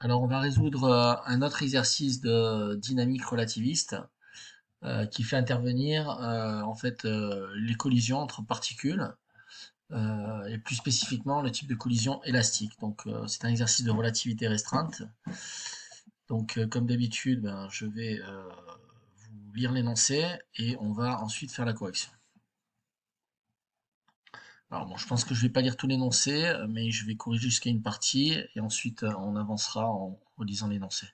Alors, on va résoudre un autre exercice de dynamique relativiste qui fait intervenir les collisions entre particules et plus spécifiquement le type de collision élastique. Donc, c'est un exercice de relativité restreinte. Donc, comme d'habitude, je vais vous lire l'énoncé et on va ensuite faire la correction. Alors bon, je pense que je vais pas lire tout l'énoncé, mais je vais corriger jusqu'à une partie et ensuite on avancera en relisant l'énoncé.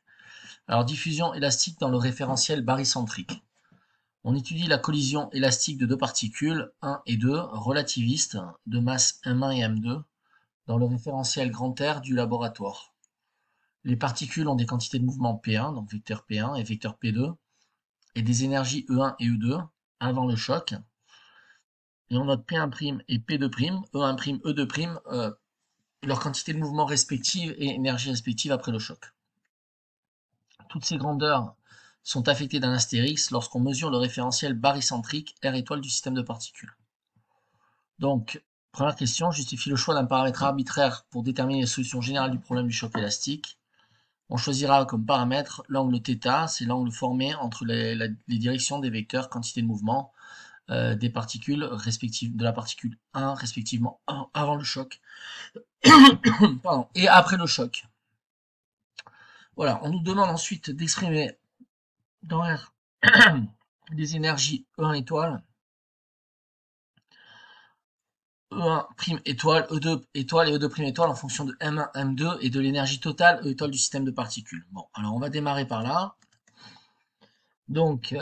Alors, diffusion élastique dans le référentiel barycentrique. On étudie la collision élastique de deux particules, 1 et 2, relativistes, de masse M1 et M2, dans le référentiel grand R du laboratoire. Les particules ont des quantités de mouvement P1, donc vecteur P1 et vecteur P2, et des énergies E1 et E2 avant le choc. Et on note P1' et P2', E1', E2', leurs quantités de mouvement respectives et énergie respectives après le choc. Toutes ces grandeurs sont affectées d'un astérix lorsqu'on mesure le référentiel barycentrique R étoile du système de particules. Donc, première question, justifie le choix d'un paramètre arbitraire pour déterminer les solutions générales du problème du choc élastique. On choisira comme paramètre l'angle θ, c'est l'angle formé entre les directions des vecteurs quantité de mouvement des particules respectives, de la particule 1 respectivement avant le choc pardon, et après le choc. Voilà, on nous demande ensuite d'exprimer dans R des énergies E1 étoile, E1 prime étoile, E2 étoile et E2 prime étoile en fonction de M1, M2 et de l'énergie totale E étoile du système de particules. Bon, alors on va démarrer par là. Donc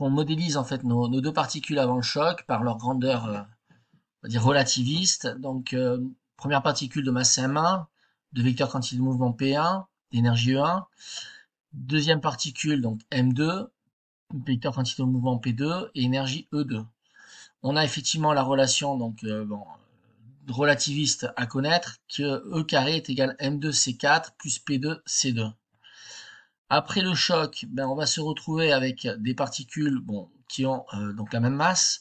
on modélise en fait nos deux particules avant le choc par leur grandeur, on va dire relativiste. Donc première particule de masse M1, de vecteur quantité de mouvement P1, d'énergie E1. Deuxième particule, donc M2, vecteur quantité de mouvement P2 et énergie E2. On a effectivement la relation relativiste à connaître que E carré est égal à M2C4 plus P2C2. Après le choc, on va se retrouver avec des particules qui ont donc la même masse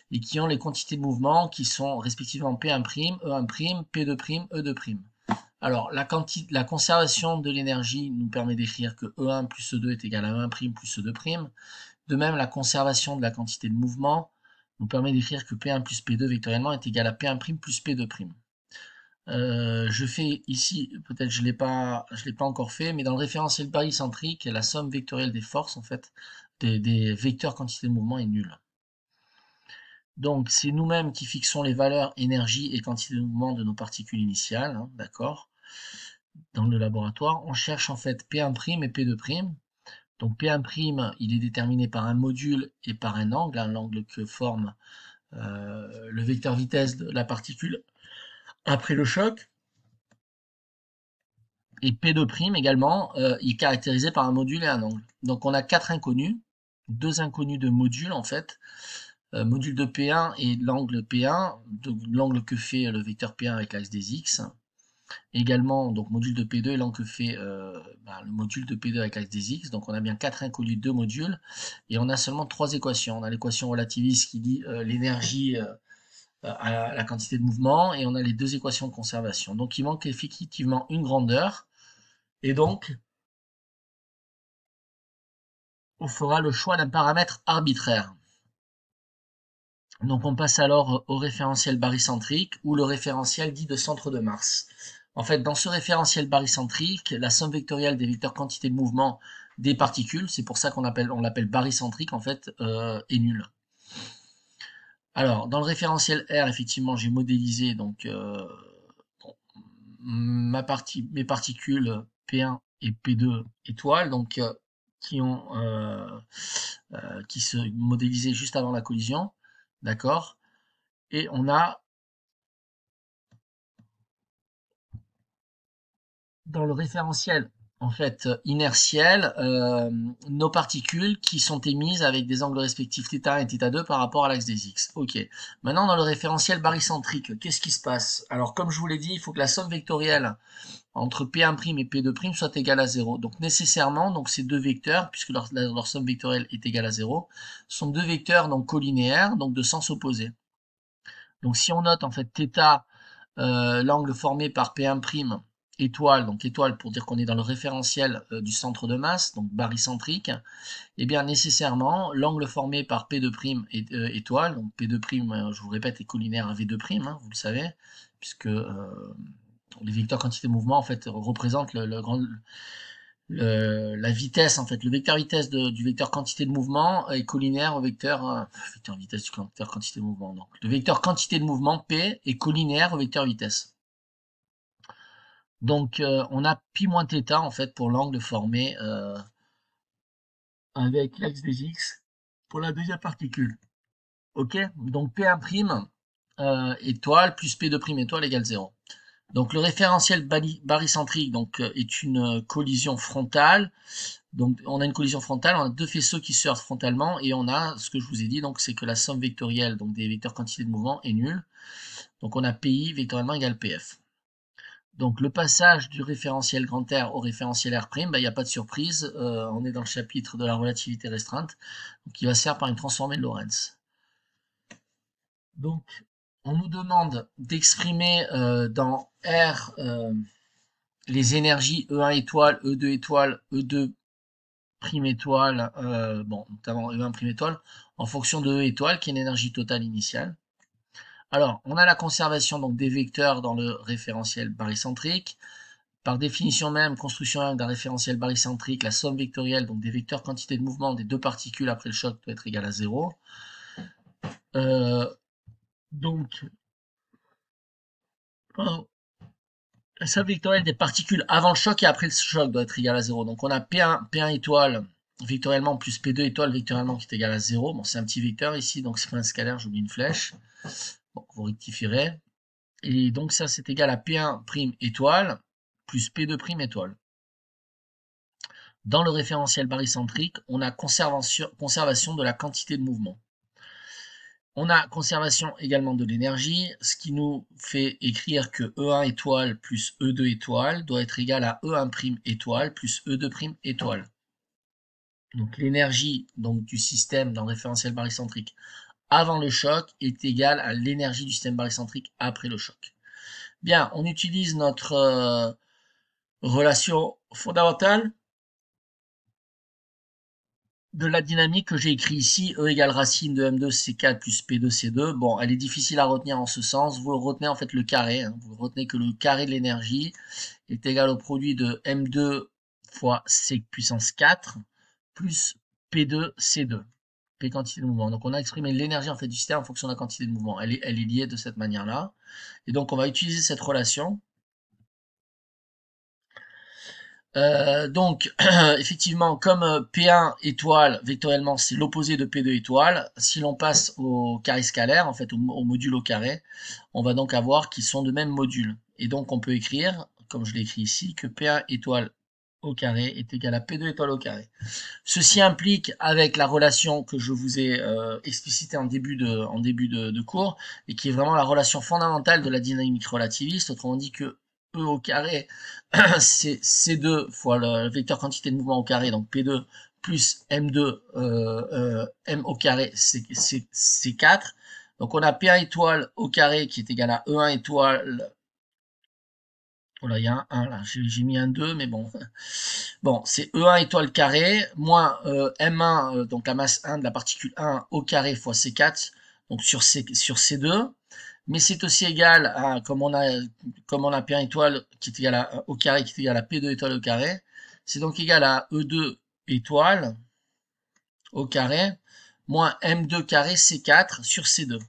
et qui ont les quantités de mouvement qui sont respectivement P1', E1', P2', E2'. Alors, la conservation de l'énergie nous permet d'écrire que E1 plus E2 est égal à E1' plus E2'. De même, la conservation de la quantité de mouvement nous permet d'écrire que P1 plus P2 vectoriellement est égal à P1' plus P2'. Je fais ici, peut-être je l'ai pas encore fait, mais dans le référentiel barycentrique, la somme vectorielle des forces, en fait, des vecteurs quantité de mouvement est nulle. Donc, c'est nous-mêmes qui fixons les valeurs énergie et quantité de mouvement de nos particules initiales, hein, d'accord? Dans le laboratoire, on cherche en fait P1' et P2'. Donc P1', il est déterminé par un module et par un angle, l'angle que forme le vecteur vitesse de la particule après le choc. Et P2' également, il est caractérisé par un module et un angle. Donc on a quatre inconnus, deux inconnus de module en fait, module de P1 et l'angle P1, l'angle que fait le vecteur P1 avec l'axe des X. Également, donc module de P2 et l'angle que fait le module de P2 avec l'axe des X. Donc on a bien quatre inconnus, deux modules, et on a seulement trois équations. On a l'équation relativiste qui dit l'énergie à la quantité de mouvement, et on a les deux équations de conservation. Donc il manque effectivement une grandeur, et donc on fera le choix d'un paramètre arbitraire. Donc on passe alors au référentiel barycentrique ou le référentiel dit de centre de Mars. En fait, dans ce référentiel barycentrique, la somme vectorielle des vecteurs quantité de mouvement des particules, c'est pour ça qu'on l'appelle barycentrique en fait, est nulle. Alors, dans le référentiel R, effectivement, j'ai modélisé donc mes particules P1 et P2 étoiles, donc qui se modélisaient juste avant la collision, d'accord. Et on a dans le référentiel en fait inertiel nos particules qui sont émises avec des angles respectifs θ1 et θ2 par rapport à l'axe des X. Ok. Maintenant dans le référentiel barycentrique, qu'est-ce qui se passe? Alors comme je vous l'ai dit, il faut que la somme vectorielle entre P1' et P2' soit égale à 0. Donc nécessairement, donc ces deux vecteurs, puisque leur somme vectorielle est égale à 0, sont deux vecteurs donc collinéaires, donc de sens opposé. Donc si on note en fait θ l'angle formé par P1' étoile, donc étoile pour dire qu'on est dans le référentiel du centre de masse, donc barycentrique, et bien nécessairement l'angle formé par P2' étoile, donc P2', je vous répète, est collinaire à V2', hein, vous le savez, puisque les vecteurs quantité de mouvement en fait représentent la vitesse, en fait, le vecteur vitesse du vecteur quantité de mouvement est collinaire au vecteur vitesse du vecteur quantité de mouvement. Donc, le vecteur quantité de mouvement P est collinaire au vecteur vitesse. Donc, on a pi moins θ, en fait, pour l'angle formé avec l'axe des x pour la deuxième particule. Ok? Donc, P1' étoile plus P2' étoile égale 0. Donc, le référentiel barycentrique est une collision frontale. Donc, on a une collision frontale, on a deux faisceaux qui se heurtent frontalement, et on a, ce que je vous ai dit, donc c'est que la somme vectorielle donc des vecteurs quantité de mouvement est nulle. Donc, on a PI vectoriellement égale PF. Donc, le passage du référentiel grand R au référentiel R', il n'y a pas de surprise, on est dans le chapitre de la relativité restreinte, qui va se faire par une transformée de Lorentz. Donc, on nous demande d'exprimer dans R les énergies E1 étoile, E2 étoile, E2 prime étoile, notamment E1 prime étoile, en fonction de E étoile, qui est une énergie totale initiale. Alors, on a la conservation donc des vecteurs dans le référentiel barycentrique. Par définition même, construction même d'un référentiel barycentrique, la somme vectorielle donc des vecteurs quantité de mouvement des deux particules après le choc doit être égale à 0. Donc, la somme vectorielle des particules avant le choc et après le choc doit être égale à 0. Donc on a P1 étoile vectoriellement plus P2 étoile vectoriellement qui est égal à 0. Bon, c'est un petit vecteur ici, donc c'est pas un scalaire, j'oublie une flèche. Bon, vous rectifierez. Et donc ça, c'est égal à P1' étoile plus P2' étoile. Dans le référentiel barycentrique, on a conservation de la quantité de mouvement. On a conservation également de l'énergie, ce qui nous fait écrire que E1 étoile plus E2 étoile doit être égal à E1' étoile plus E2' étoile. Donc l'énergie du système dans le référentiel barycentrique avant le choc est égale à l'énergie du système barycentrique après le choc. Bien, on utilise notre relation fondamentale de la dynamique que j'ai écrit ici, E égale racine de M2 C4 plus P2 C2. Bon, elle est difficile à retenir en ce sens. Vous retenez en fait le carré. Hein. Vous retenez que le carré de l'énergie est égal au produit de M2 fois C puissance 4 plus P2 C2. P quantité de mouvement. Donc on a exprimé l'énergie en fait du système en fonction de la quantité de mouvement. Elle est liée de cette manière-là. Et donc on va utiliser cette relation. Effectivement, comme P1 étoile, vectoriellement, c'est l'opposé de P2 étoile, si l'on passe au carré scalaire, en fait, au module au carré, on va donc avoir qu'ils sont de même module. Et donc, on peut écrire, comme je l'ai écrit ici, que P1 étoile au carré est égal à P2 étoile au carré. Ceci implique, avec la relation que je vous ai explicitée en début de cours, et qui est vraiment la relation fondamentale de la dynamique relativiste, autrement dit que E au carré, c'est C2 fois le vecteur quantité de mouvement au carré, donc P2 plus M2, M au carré, c'est C4. Donc on a P1 étoile au carré qui est égal à E1 étoile. Oh là, il y a un 1 là, j'ai mis un 2, mais bon. Bon, c'est E1 étoile carré, moins M1, donc la masse 1 de la particule 1 au carré fois C4, donc sur C2. Mais c'est aussi égal à, comme on a P1 étoile qui est égal au carré qui est égal à P2 étoile au carré, c'est donc égal à E2 étoile au carré, moins M2 carré C4 sur C2.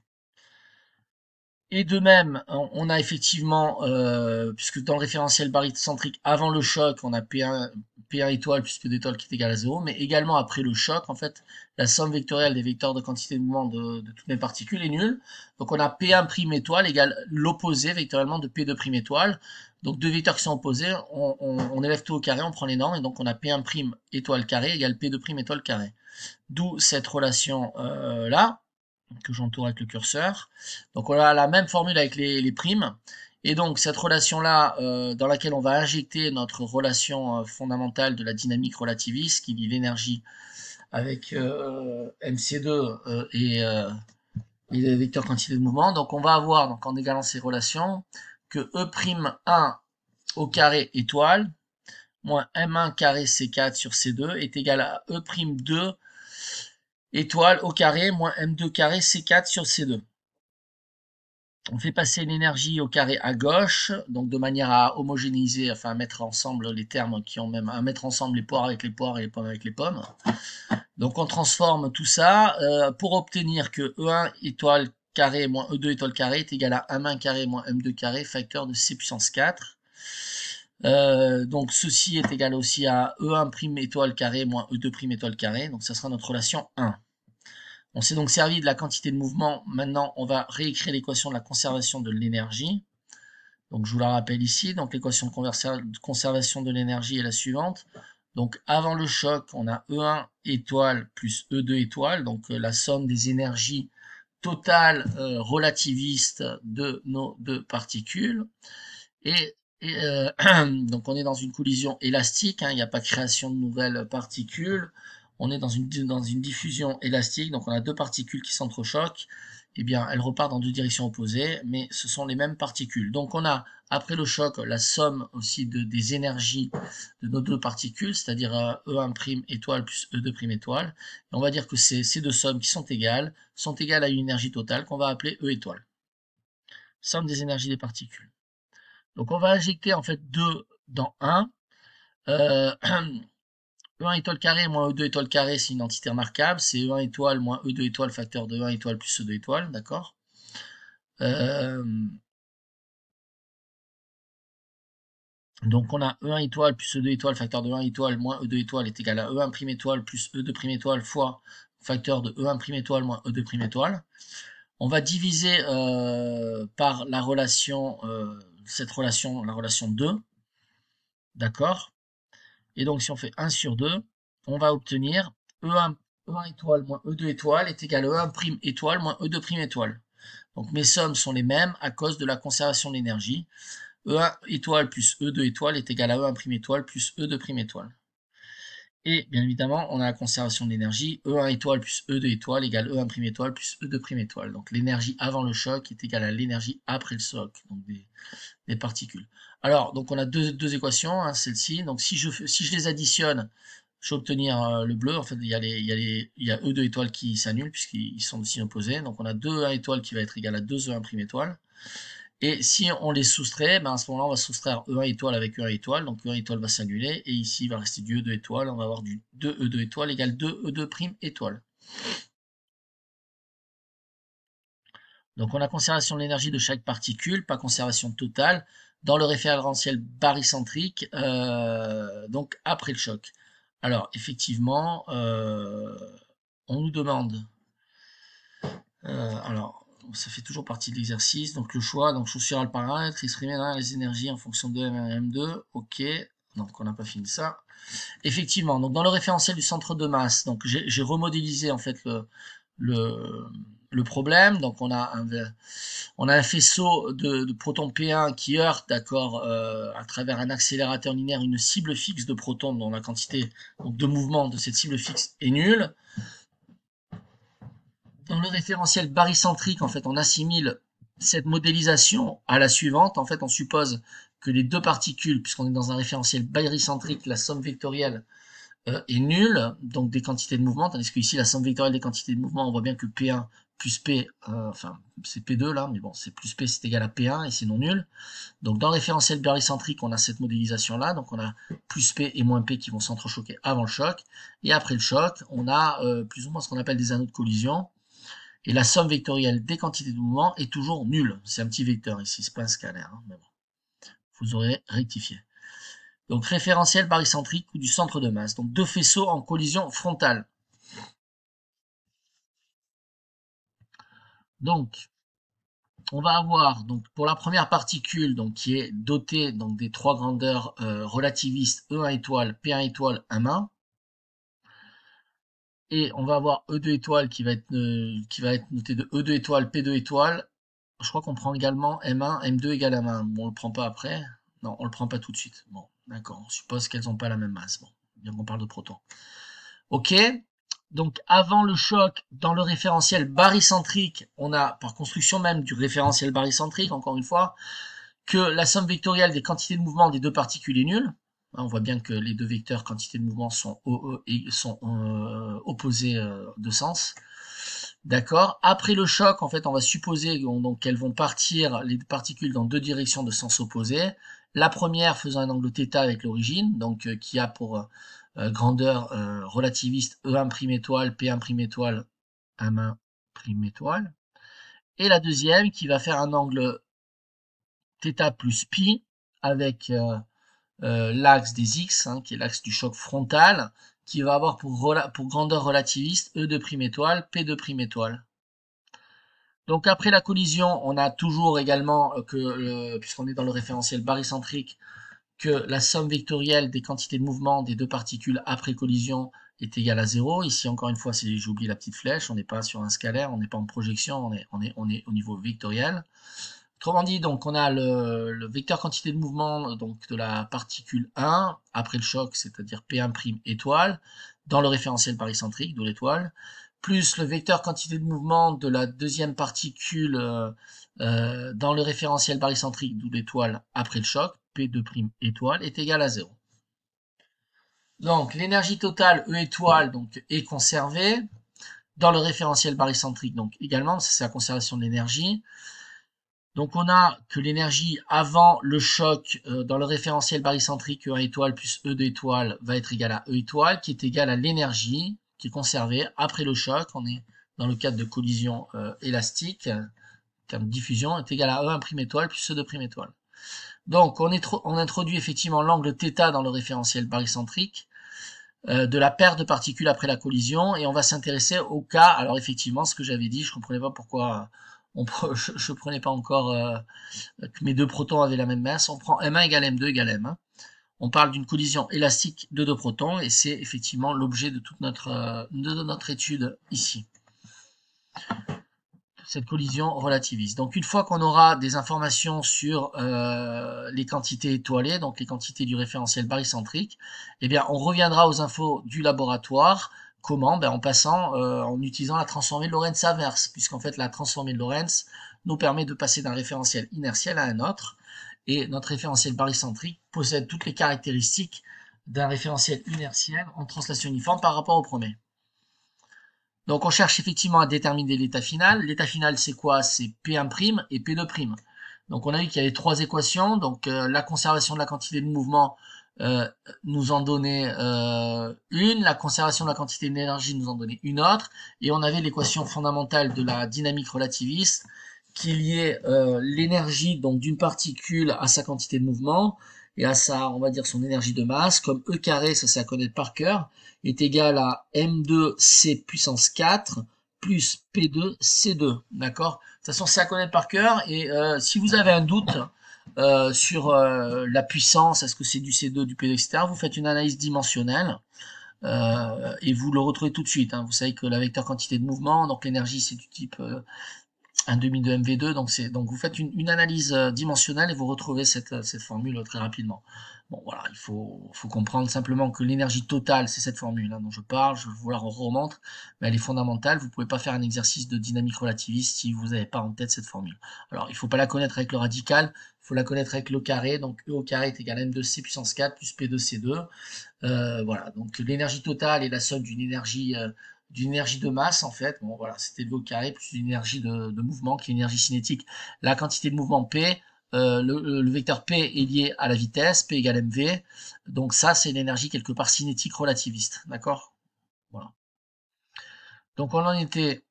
Et de même, on a effectivement, puisque dans le référentiel barycentrique, avant le choc, on a P1 étoile plus P2 étoile qui est égal à 0, mais également après le choc, en fait, la somme vectorielle des vecteurs de quantité de mouvement de toutes les particules est nulle. Donc on a P1' étoile égale l'opposé vectoriellement de P2' étoile. Donc deux vecteurs qui sont opposés, on élève tout au carré, on prend les normes, et donc on a P1' étoile carré égale P2' étoile carré. D'où cette relation là que j'entoure avec le curseur. Donc on a la même formule avec les primes. Et donc cette relation-là, dans laquelle on va injecter notre relation fondamentale de la dynamique relativiste, qui lie l'énergie avec MC2 et les vecteurs quantité de mouvement. Donc on va avoir, donc en égalant ces relations, que E'1 au carré étoile moins M1 carré C4 sur C2 est égal à E'2 étoile au carré moins M2 carré C4 sur C2. On fait passer l'énergie au carré à gauche, donc de manière à homogénéiser, enfin à mettre ensemble les termes qui ont même, à mettre ensemble les poires avec les poires et les pommes avec les pommes. Donc on transforme tout ça pour obtenir que E1 étoile carré moins E2 étoile carré est égal à M1 carré moins M2 carré facteur de C puissance 4. Donc ceci est égal aussi à E1 prime étoile carré moins E2 prime étoile carré, donc ça sera notre relation 1. On s'est donc servi de la quantité de mouvement. Maintenant, on va réécrire l'équation de la conservation de l'énergie. Donc, je vous la rappelle ici. Donc, l'équation de conservation de l'énergie est la suivante. Donc, avant le choc, on a E1 étoile plus E2 étoile. Donc, la somme des énergies totales relativistes de nos deux particules. Et donc, on est dans une collision élastique. Il n'y a pas création de nouvelles particules. On est dans une diffusion élastique, donc on a deux particules qui s'entrechoquent, eh bien elles repartent dans deux directions opposées, mais ce sont les mêmes particules. Donc on a, après le choc, la somme aussi des énergies de nos deux particules, c'est-à-dire E1' étoile plus E2' étoile, et on va dire que ces deux sommes qui sont égales à une énergie totale qu'on va appeler E étoile. Somme des énergies des particules. Donc on va injecter en fait 2 dans 1. E1 étoile carré moins E2 étoile carré, c'est une entité remarquable. C'est E1 étoile moins E2 étoile facteur de E1 étoile plus E2 étoile, d'accord. Donc on a E1 étoile plus E2 étoile facteur de E1 étoile moins E2 étoile est égal à E1' étoile plus E2' étoile fois facteur de E1' étoile moins E2' étoile. On va diviser par la relation, la relation 2, d'accord. Et donc si on fait 1 sur 2, on va obtenir E1 étoile moins E2 étoile est égal à E1' étoile moins E2' étoile. Donc mes sommes sont les mêmes à cause de la conservation de l'énergie. E1 étoile plus E2 étoile est égal à E1' étoile plus E2' étoile. Et bien évidemment, on a la conservation de l'énergie. E1 étoile plus E2 étoile égale E1' étoile plus E2' étoile. Donc l'énergie avant le choc est égale à l'énergie après le choc, donc des particules. Alors, donc on a deux équations, hein, celle-ci. Donc si je les additionne, je vais obtenir le bleu. En fait, il y a E2 étoiles qui s'annulent puisqu'ils sont de signes opposés. Donc on a 2 1 étoile qui va être égal à 2 E1' étoile. Et si on les soustrait, ben à ce moment-là, on va soustraire E1 étoile avec E1 étoile. Donc E1 étoile va s'annuler. Et ici, il va rester du E2 étoile. On va avoir du 2 E2 étoile égale 2 E2' étoile. Donc on a conservation de l'énergie de chaque particule, pas conservation totale, dans le référentiel barycentrique, donc après le choc. Alors effectivement, on nous demande, alors ça fait toujours partie de l'exercice, donc le choix, donc choisir le paramètre, exprimer les énergies en fonction de M1 et M2, ok, donc on n'a pas fini ça. Effectivement, donc dans le référentiel du centre de masse, donc j'ai remodélisé en fait le problème. Donc on a un faisceau de protons P1 qui heurte, d'accord, à travers un accélérateur linéaire une cible fixe de protons dont la quantité donc, de mouvement de cette cible fixe est nulle. Dans le référentiel barycentrique, en fait, on assimile cette modélisation à la suivante. En fait, on suppose que les deux particules, puisqu'on est dans un référentiel barycentrique, la somme vectorielle est nulle, donc des quantités de mouvement, tandis que ici la somme vectorielle des quantités de mouvement, on voit bien que P1 plus P, enfin c'est P2 là, mais bon, c'est plus P, c'est égal à P1 et c'est non nul. Donc dans le référentiel barycentrique, on a cette modélisation là, donc on a plus P et moins P qui vont s'entrechoquer avant le choc, et après le choc, on a plus ou moins ce qu'on appelle des anneaux de collision, et la somme vectorielle des quantités de mouvement est toujours nulle. C'est un petit vecteur ici, c'est pas un scalaire, hein, mais bon, vous aurez rectifié. Donc référentiel barycentrique ou du centre de masse. Donc deux faisceaux en collision frontale. Donc on va avoir donc pour la première particule donc qui est dotée donc des trois grandeurs relativistes E1 étoile, P1 étoile, M1. Et on va avoir E2 étoile qui va être noté de E2 étoile, P2 étoile. Je crois qu'on prend également M1, M2 égale M1. Bon, on le prend pas après. Non, on le prend pas tout de suite. Bon, d'accord. On suppose qu'elles n'ont pas la même masse. Bon, bien qu'on parle de protons. Ok. Donc avant le choc, dans le référentiel barycentrique, on a par construction même du référentiel barycentrique, encore une fois, que la somme vectorielle des quantités de mouvement des deux particules est nulle. On voit bien que les deux vecteurs quantité de mouvement sont opposés de sens. D'accord. Après le choc, en fait, on va supposer donc qu'elles vont partir, les particules, dans deux directions de sens opposés. La première faisant un angle θ avec l'origine, donc qui a pour grandeur relativiste E1' étoile, P1' étoile, M1' étoile. Et la deuxième qui va faire un angle θ plus pi avec l'axe des x, hein, qui est l'axe du choc frontal, qui va avoir pour grandeur relativiste E2' étoile, P2' étoile. Donc après la collision, on a toujours également puisqu'on est dans le référentiel barycentrique, que la somme vectorielle des quantités de mouvement des deux particules après collision est égale à 0. Ici, encore une fois, j'ai oublié la petite flèche, on n'est pas sur un scalaire, on n'est pas en projection, on est au niveau vectoriel. Autrement dit, donc on a le vecteur quantité de mouvement donc de la particule 1 après le choc, c'est-à-dire P1' étoile, dans le référentiel barycentrique, d'où l'étoile, plus le vecteur quantité de mouvement de la deuxième particule dans le référentiel barycentrique, d'où l'étoile après le choc, P2' étoile, est égal à 0. Donc l'énergie totale E étoile donc, est conservée dans le référentiel barycentrique, donc également, c'est la conservation de l'énergie. Donc on a que l'énergie avant le choc dans le référentiel barycentrique E1 étoile plus E2 étoile va être égal à E étoile, qui est égal à l'énergie qui est conservée après le choc. On est dans le cadre de collision élastique, en termes de diffusion, est égal à E1' étoile plus E2' étoile. Donc on introduit effectivement l'angle θ dans le référentiel barycentrique de la paire de particules après la collision, et on va s'intéresser au cas, alors effectivement ce que j'avais dit, je comprenais pas pourquoi je prenais pas encore que mes deux protons avaient la même masse. On prend M1 égale M2 égale M1. On parle d'une collision élastique de deux protons, et c'est effectivement l'objet de toute notre étude ici. Cette collision relativiste. Donc une fois qu'on aura des informations sur les quantités étoilées, donc les quantités du référentiel barycentrique, eh bien on reviendra aux infos du laboratoire. Comment? En passant, en utilisant la transformée de Lorentz inverse, puisqu'en fait la transformée de Lorentz nous permet de passer d'un référentiel inertiel à un autre, et notre référentiel barycentrique possède toutes les caractéristiques d'un référentiel inertiel en translation uniforme par rapport au premier. Donc on cherche effectivement à déterminer l'état final. L'état final c'est quoi? C'est P1' et P2'. Donc on a vu qu'il y avait trois équations. Donc la conservation de la quantité de mouvement nous en donnait une, la conservation de la quantité d'énergie nous en donnait une autre, et on avait l'équation fondamentale de la dynamique relativiste qui liait l'énergie donc d'une particule à sa quantité de mouvement et à sa, on va dire, son énergie de masse, comme E carré, ça c'est à connaître par cœur, est égal à M2C puissance 4 plus P2C2, d'accord? De toute façon, c'est à connaître par cœur, et si vous avez un doute sur la puissance, est-ce que c'est du C2, du P2, etc., vous faites une analyse dimensionnelle, et vous le retrouvez tout de suite, hein. Vous savez que la vecteur quantité de mouvement, donc l'énergie, c'est du type 1/2 de MV2, donc vous faites une analyse dimensionnelle et vous retrouvez cette formule très rapidement. Bon voilà, il faut comprendre simplement que l'énergie totale, c'est cette formule dont je parle, je vous la remontre, mais elle est fondamentale, vous ne pouvez pas faire un exercice de dynamique relativiste si vous n'avez pas en tête cette formule. Alors il ne faut pas la connaître avec le radical, il faut la connaître avec le carré, donc E au carré est égal à M2C puissance 4 plus P2C2, voilà, donc l'énergie totale est la somme d'une énergie de masse en fait, bon voilà, c'était le au carré plus une énergie de mouvement qui est une énergie cinétique. La quantité de mouvement P, le vecteur P est lié à la vitesse, P égale mv, donc ça c'est l'énergie quelque part cinétique relativiste, d'accord? Voilà. Donc on en était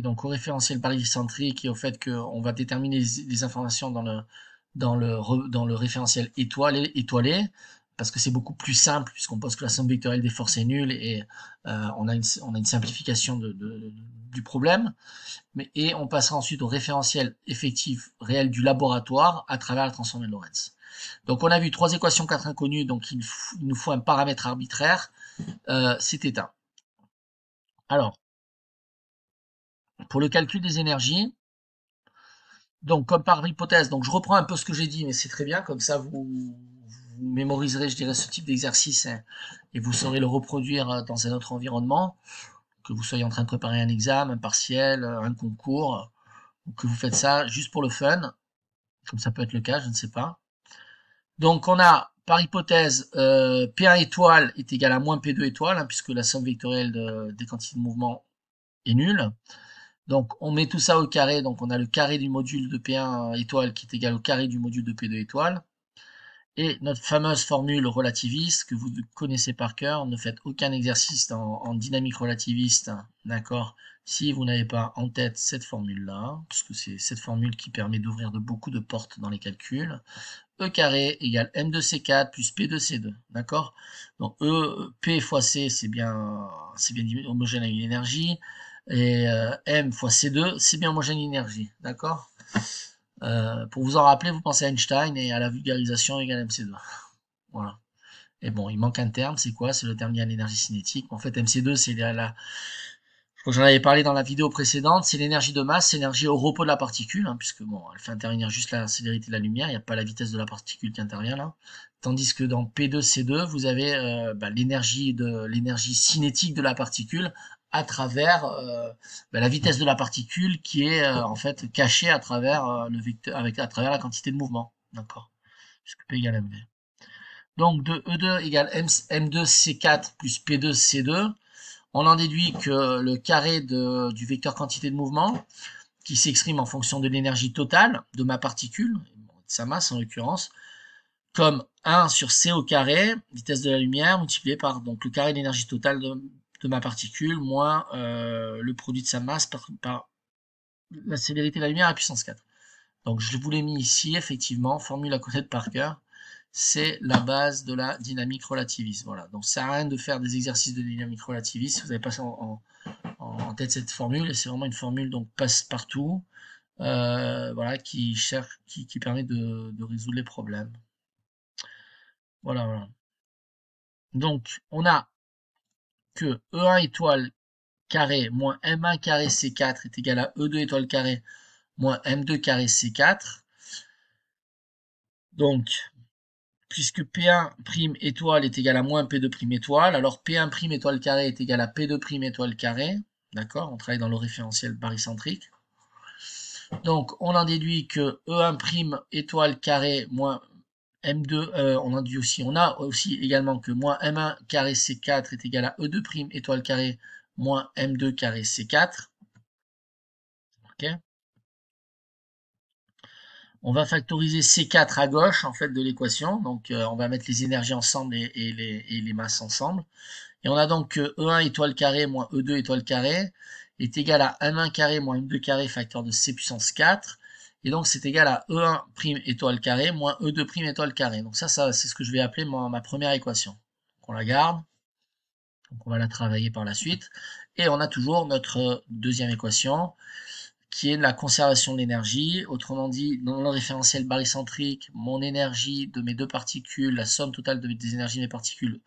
donc au référentiel barycentrique et au fait qu'on va déterminer les informations dans le référentiel étoilé, parce que c'est beaucoup plus simple puisqu'on pose que la somme vectorielle des forces est nulle, et on a une simplification du problème. Et on passera ensuite au référentiel effectif réel du laboratoire à travers la transformée de Lorentz. Donc on a vu trois équations, quatre inconnues, donc il nous faut un paramètre arbitraire, c'est θ. Alors, pour le calcul des énergies, donc comme par hypothèse, donc je reprends un peu ce que j'ai dit, mais c'est très bien, comme ça vous mémoriserez, je dirais, ce type d'exercice, hein, et vous saurez le reproduire dans un autre environnement, que vous soyez en train de préparer un examen, un partiel, un concours, Donc que vous faites ça juste pour le fun, comme ça peut être le cas, je ne sais pas. Donc on a, par hypothèse, P1 étoile est égal à moins P2 étoile, hein, puisque la somme vectorielle des quantités de mouvement est nulle. Donc on met tout ça au carré, donc on a le carré du module de P1 étoile qui est égal au carré du module de P2 étoile. Et notre fameuse formule relativiste que vous connaissez par cœur, ne faites aucun exercice en dynamique relativiste, d'accord, si vous n'avez pas en tête cette formule-là, puisque c'est cette formule qui permet d'ouvrir beaucoup de portes dans les calculs. E carré égale M2C4 plus P2C2, d'accord? Donc P fois C, c'est bien homogène à une énergie, et M fois C2, c'est bien homogène à une énergie, d'accord? Pour vous en rappeler, vous pensez à Einstein et à la vulgarisation égale MC2. Voilà. Et bon, il manque un terme, c'est quoi? C'est le terme lié à l'énergie cinétique. En fait, MC2, c'est je crois que j'en avais parlé dans la vidéo précédente, c'est l'énergie de masse, c'est l'énergie au repos de la particule, hein, puisque bon, elle fait intervenir juste la célérité de la lumière, il n'y a pas la vitesse de la particule qui intervient là. Tandis que dans P2C2, vous avez l'énergie cinétique de la particule à travers la vitesse de la particule qui est en fait cachée à travers le vecteur, à travers la quantité de mouvement, d'accord, puisque P égale mv. Donc de E2 égale M2C4 plus P2C2, on en déduit que le carré du vecteur quantité de mouvement, qui s'exprime en fonction de l'énergie totale de ma particule, de sa masse en l'occurrence, comme 1 sur c au carré, vitesse de la lumière, multiplié par donc, le carré de l'énergie totale de ma particule, moins le produit de sa masse par la célérité de la lumière à puissance 4. Donc je vous l'ai mis ici, effectivement, formule à connaître par cœur. C'est la base de la dynamique relativiste. Voilà. Donc ça sert à rien de faire des exercices de dynamique relativiste. Vous avez passé en tête cette formule, et c'est vraiment une formule donc passe-partout, voilà, qui permet de résoudre les problèmes. Voilà, voilà. Donc on a que E1 étoile carré moins M1 carré C4 est égal à E2 étoile carré moins M2 carré C4. Donc puisque P1 prime étoile est égal à moins P2 prime étoile, alors P1 prime étoile carré est égal à P2 prime étoile carré. D'accord, on travaille dans le référentiel barycentrique. Donc on en déduit que E1 prime étoile carré moins M2, on a aussi également que moins M1 carré C4 est égal à E2 prime étoile carré moins M2 carré C4. Ok. On va factoriser C4 à gauche en fait de l'équation, donc on va mettre les énergies ensemble et les masses ensemble. Et on a donc que E1 étoile carré moins E2 étoile carré est égal à M1 carré moins M2 carré facteur de C puissance 4. Et donc c'est égal à E1 prime étoile carré moins E2 prime étoile carré. Donc ça c'est ce que je vais appeler ma première équation. Donc on la garde. Donc on va la travailler par la suite. Et on a toujours notre deuxième équation qui est la conservation de l'énergie. Autrement dit, dans le référentiel barycentrique, mon énergie de mes deux particules, la somme totale des énergies de mes particules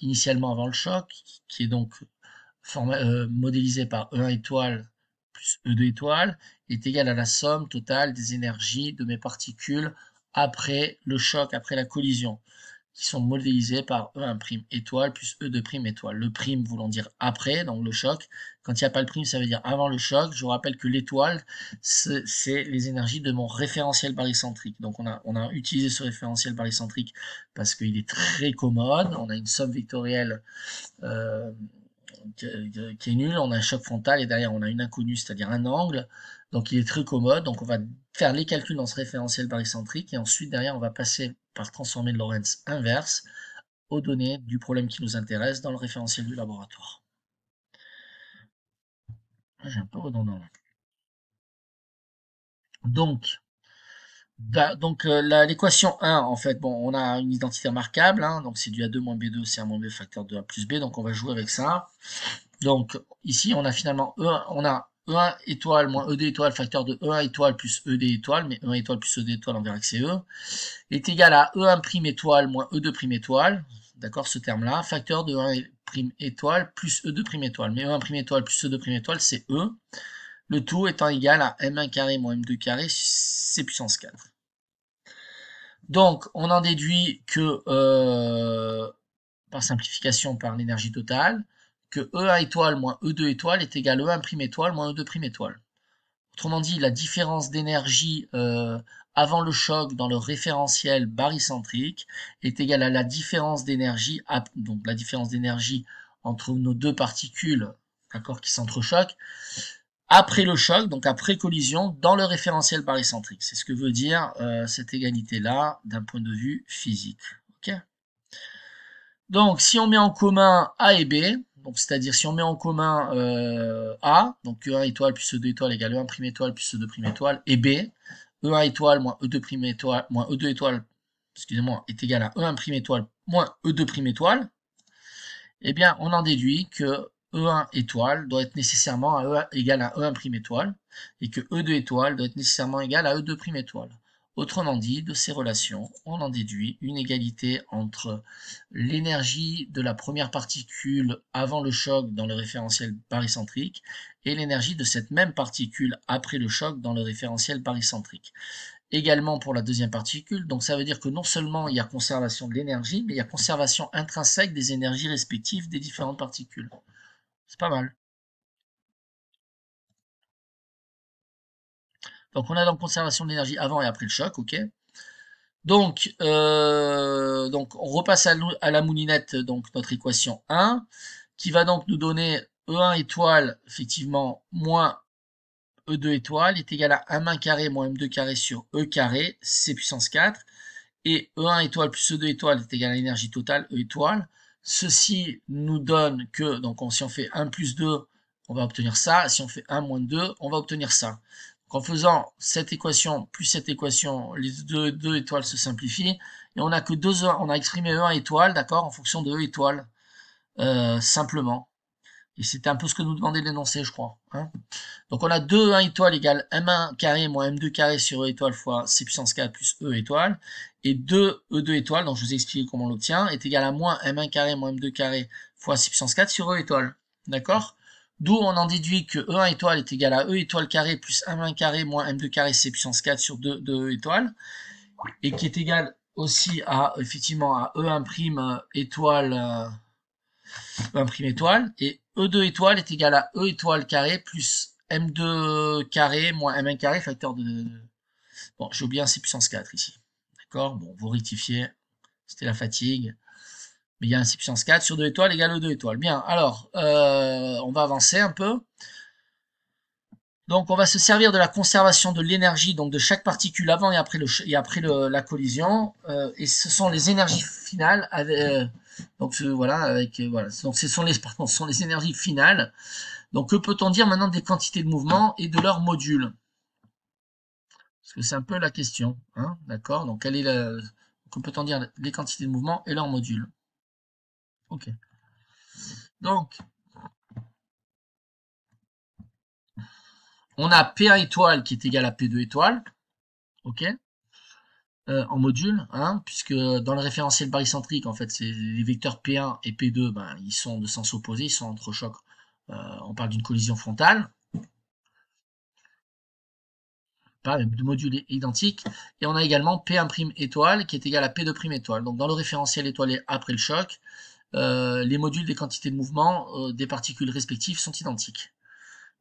initialement avant le choc, qui est donc modélisé par E1 étoile plus E2 étoile, est égal à la somme totale des énergies de mes particules après le choc, après la collision, qui sont modélisées par E1' étoile plus E2' étoile. Le prime voulant dire après, donc le choc. Quand il n'y a pas le prime, ça veut dire avant le choc. Je vous rappelle que l'étoile, c'est les énergies de mon référentiel barycentrique. Donc on a utilisé ce référentiel barycentrique parce qu'il est très commode. On a une somme vectorielle qui est nulle. On a un choc frontal et derrière on a une inconnue, c'est-à-dire un angle. Donc il est très commode. Donc on va faire les calculs dans ce référentiel barycentrique et ensuite derrière on va passer par transformée de Lorentz inverse aux données du problème qui nous intéresse dans le référentiel du laboratoire. J'ai un peu redondant là. Donc l'équation 1, en fait, bon, on a une identité remarquable, hein, donc c'est du A2 moins B2, c'est 1 moins B facteur de A plus B, donc on va jouer avec ça. Donc ici, on a finalement E1, on a E1 étoile moins E2 étoile facteur de E1 étoile plus ED étoile, mais E1 étoile plus ED étoile, on verra que c'est E, est égal à E1 prime étoile moins E2 prime étoile, d'accord, ce terme-là, facteur de 1 prime étoile plus E2 prime étoile, mais E1 prime étoile plus E2 prime étoile, c'est E, le tout étant égal à M1 carré moins M2 carré, C puissance 4. Donc, on en déduit que, par simplification par l'énergie totale, que E1 étoile moins E2 étoile est égal à E1 prime étoile moins E2 prime étoile. autrement dit, la différence d'énergie avant le choc dans le référentiel barycentrique est égale à la différence d'énergie, donc la différence d'énergie entre nos deux particules, d'accord, qui s'entrechoquent, après le choc, donc après collision, dans le référentiel barycentrique. C'est ce que veut dire cette égalité-là d'un point de vue physique. Ok. Donc, si on met en commun A et B, donc c'est-à-dire si on met en commun A, donc E1 étoile plus E2 étoile égale E1 prime étoile plus E2 prime étoile, et B, E1 étoile moins E2 prime étoile moins E2 étoile, excusez-moi, est égal à E1 prime étoile moins E2 prime étoile, eh bien, on en déduit que E1 étoile doit être nécessairement égal à E1 prime étoile, et que E2 étoile doit être nécessairement égal à E2 prime étoile. Autrement dit, de ces relations, on en déduit une égalité entre l'énergie de la première particule avant le choc dans le référentiel barycentrique et l'énergie de cette même particule après le choc dans le référentiel barycentrique. Également pour la deuxième particule, donc ça veut dire que non seulement il y a conservation de l'énergie, mais il y a conservation intrinsèque des énergies respectives des différentes particules. C'est pas mal. Donc on a donc conservation de l'énergie avant et après le choc, ok. Donc on repasse à la moulinette donc notre équation 1, qui va donc nous donner E1 étoile, effectivement, moins E2 étoile est égal à M1 carré moins M2 carré sur E carré, C puissance 4, et E1 étoile plus E2 étoile est égal à l'énergie totale, E étoile. Ceci nous donne que, donc si on fait 1 plus 2, on va obtenir ça, si on fait 1 moins 2, on va obtenir ça. Donc en faisant cette équation plus cette équation, les deux étoiles se simplifient, et on a que on a exprimé E1 étoile, d'accord, en fonction de E étoile, simplement. Et c'était un peu ce que nous demandait l'énoncé, je crois. Hein. Donc on a 2 1 étoile égale M1 carré moins M2 carré sur E étoile fois C puissance 4 plus E étoile. Et 2 E2 étoile, donc je vous ai expliqué comment on l'obtient, est égal à moins M1 carré moins M2 carré fois C puissance 4 sur E étoile. D'accord? D'où on en déduit que E1 étoile est égal à E étoile carré plus M1 carré moins M2 carré C puissance 4 sur 2 E étoile. Et qui est égal aussi à, effectivement, à E1 prime étoile... E1 étoile, et E2 étoile est égal à E étoile carré plus M2 carré moins M1 carré, facteur de... Bon, j'ai oublié un C puissance 4 ici. D'accord? Bon, vous rectifiez, c'était la fatigue. Mais il y a un C puissance 4 sur 2 étoiles égale E2 étoile. Bien, alors, on va avancer un peu. Donc, on va se servir de la conservation de l'énergie donc de chaque particule avant et après, la collision. Et ce sont les énergies finales avec... donc voilà, voilà. Donc ce sont les énergies finales. Donc que peut-on dire maintenant des quantités de mouvement et de leurs modules? Parce que c'est un peu la question, hein, d'accord? Donc que peut-on dire des quantités de mouvement et leurs modules? Ok. Donc on a P1 étoile qui est égal à P2 étoile, ok? En module, hein, puisque dans le référentiel barycentrique, en fait, c'est les vecteurs P1 et P2, ben, ils sont de sens opposé, ils sont entre chocs. On parle d'une collision frontale, pas de modules identiques. Et on a également P1' étoile qui est égal à P2' étoile. Donc dans le référentiel étoilé après le choc, les modules des quantités de mouvement des particules respectives sont identiques.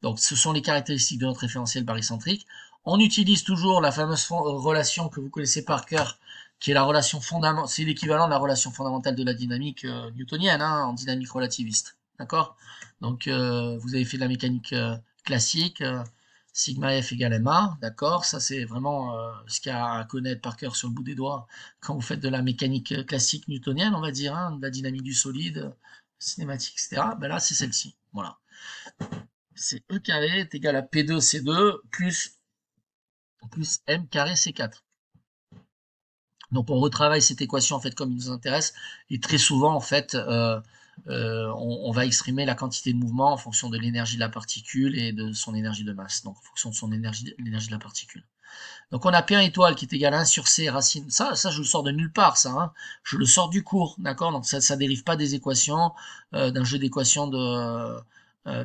Donc ce sont les caractéristiques de notre référentiel barycentrique. On utilise toujours la fameuse relation que vous connaissez par cœur, qui est la relation fondamentale, c'est l'équivalent de la relation fondamentale de la dynamique newtonienne, hein, en dynamique relativiste. D'accord? Donc vous avez fait de la mécanique classique, sigma F égale ma, d'accord? Ça c'est vraiment ce qu'il y a à connaître par cœur sur le bout des doigts quand vous faites de la mécanique classique newtonienne, on va dire, hein, de la dynamique du solide, cinématique, etc. Ben là c'est celle-ci. Voilà. C'est E carré est égal à P2 C2 plus M carré C4. Donc on retravaille cette équation en fait comme il nous intéresse, et très souvent en fait on va exprimer la quantité de mouvement en fonction de l'énergie de la particule et de son énergie de masse, donc en fonction de son l'énergie de la particule. Donc on a P1 étoile qui est égal à 1 sur C racine, ça je le sors de nulle part ça, hein. Je le sors du cours, d'accord, donc ça dérive pas des équations, d'un jeu d'équations de...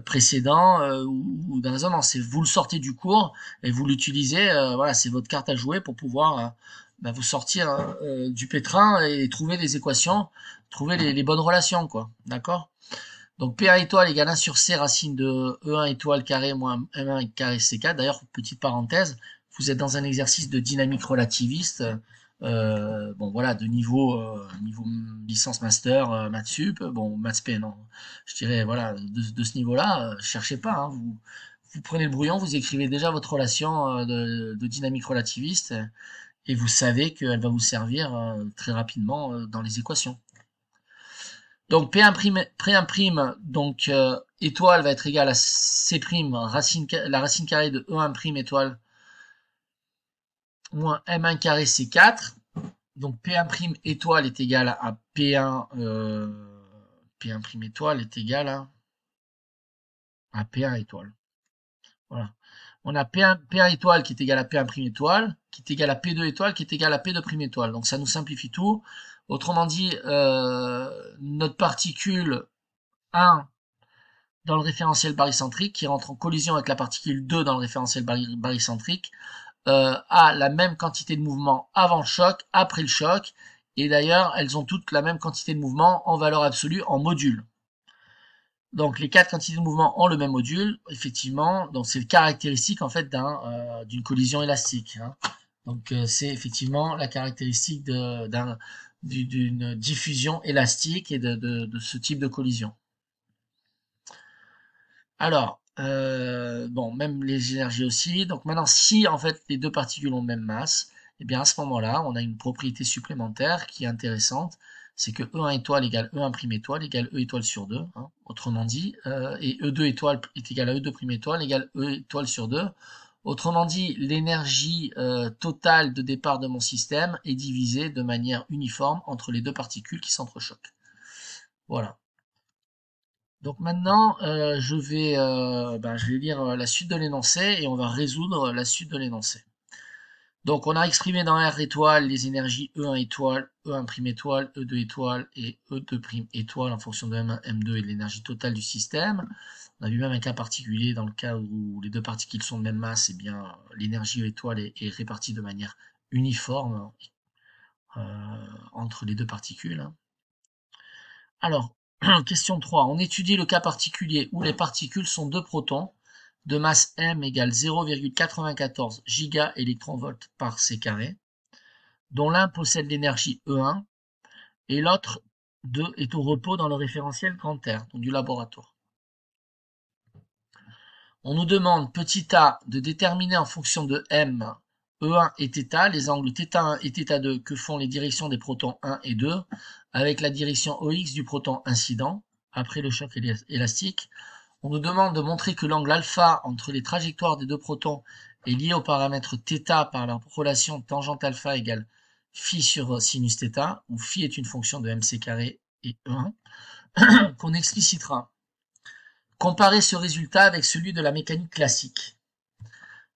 précédent ou d'un raisonnement, c'est vous le sortez du cours et vous l'utilisez, voilà, c'est votre carte à jouer pour pouvoir vous sortir du pétrin et trouver les équations, trouver les bonnes relations, quoi, d'accord? Donc P1 étoile égale 1 sur C racine de E1 étoile carré moins M1 carré C4. D'ailleurs, petite parenthèse, vous êtes dans un exercice de dynamique relativiste, bon voilà, de niveau licence master, maths sup, bon maths P non, je dirais voilà, de ce niveau-là, cherchez pas, hein, vous prenez le brouillon, vous écrivez déjà votre relation de dynamique relativiste et vous savez qu'elle va vous servir très rapidement dans les équations. Donc P1', donc étoile va être égal à C', la racine carrée de E1' étoile moins M1 carré C4. Donc P1' étoile est égal à P1, P1' étoile est égal à P1 étoile. Voilà. On a P1 étoile qui est égal à P1' étoile, qui est égal à P2 étoile, qui est égal à P2' étoile. Donc ça nous simplifie tout. Autrement dit, notre particule 1 dans le référentiel barycentrique, qui rentre en collision avec la particule 2 dans le référentiel barycentrique, a la même quantité de mouvement avant le choc, après le choc, et d'ailleurs, elles ont toutes la même quantité de mouvement en valeur absolue en module. Donc les quatre quantités de mouvement ont le même module, effectivement, donc c'est caractéristique en fait d'une collision élastique, hein. Donc c'est effectivement la caractéristique d'une diffusion élastique et de ce type de collision. Alors, bon, même les énergies aussi. Donc maintenant, si en fait les deux particules ont le même masse, eh bien à ce moment-là, on a une propriété supplémentaire qui est intéressante, c'est que E1 étoile égale E1' étoile égale E étoile sur 2, hein, autrement dit, et E2 étoile est égal à E2' étoile égale E étoile sur 2. Autrement dit, l'énergie totale de départ de mon système est divisée de manière uniforme entre les deux particules qui s'entrechoquent. Voilà. Donc maintenant, je vais lire la suite de l'énoncé et on va résoudre la suite de l'énoncé. Donc on a exprimé dans R étoile les énergies E1 étoile, E1' étoile, E2 étoile et E2' étoile en fonction de M1, M2 et de l'énergie totale du système. On a vu même un cas particulier dans le cas où les deux particules sont de même masse, et bien l'énergie E étoile est répartie de manière uniforme entre les deux particules, hein. Alors, question 3. On étudie le cas particulier où les particules sont deux protons de masse m égale 0,94 gigaélectronvolts par c carré, dont l'un possède l'énergie E1 et l'autre est au repos dans le référentiel grand R, donc du laboratoire. On nous demande, petit a, de déterminer en fonction de m, E1 et θ, les angles θ1 et θ2 que font les directions des protons 1 et 2, avec la direction OX du proton incident, après le choc élastique. On nous demande de montrer que l'angle alpha entre les trajectoires des deux protons est lié au paramètre θ par la relation tangente alpha égale phi sur sinus θ, où phi est une fonction de mc carré et E1, qu'on explicitera. Comparer ce résultat avec celui de la mécanique classique.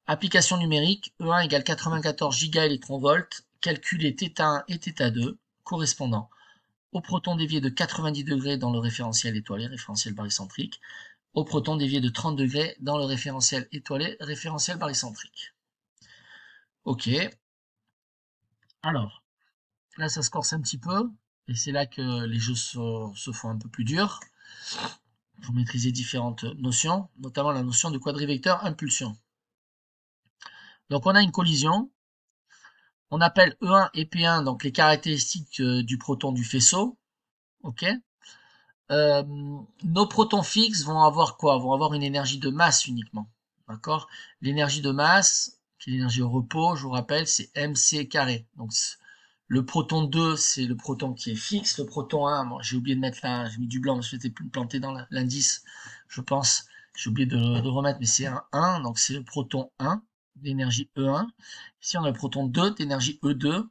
Application numérique, E1 égale 94 gigaélectronvolts, calculer θ1 et θ2, correspondant au proton dévié de 90 degrés dans le référentiel étoilé, référentiel barycentrique, au proton dévié de 30 degrés dans le référentiel étoilé, référentiel barycentrique. Ok. Alors, là ça se corse un petit peu, et c'est là que les jeux se font un peu plus durs. Vous maîtrisez différentes notions, notamment la notion de quadrivecteur impulsion. Donc on a une collision. On appelle E1 et P1 donc les caractéristiques du proton du faisceau. Ok. Nos protons fixes vont avoir quoi? Vont avoir une énergie de masse uniquement. D'accord? L'énergie de masse, qui est l'énergie au repos, je vous rappelle, c'est mc carré. Donc le proton 2, c'est le proton qui est fixe. Le proton 1, bon, j'ai oublié de mettre là, j'ai mis du blanc parce que j'étais planté dans l'indice, je pense. J'ai oublié de remettre, mais c'est un 1, donc c'est le proton 1 d'énergie E1. Ici, on a le proton 2 d'énergie E2.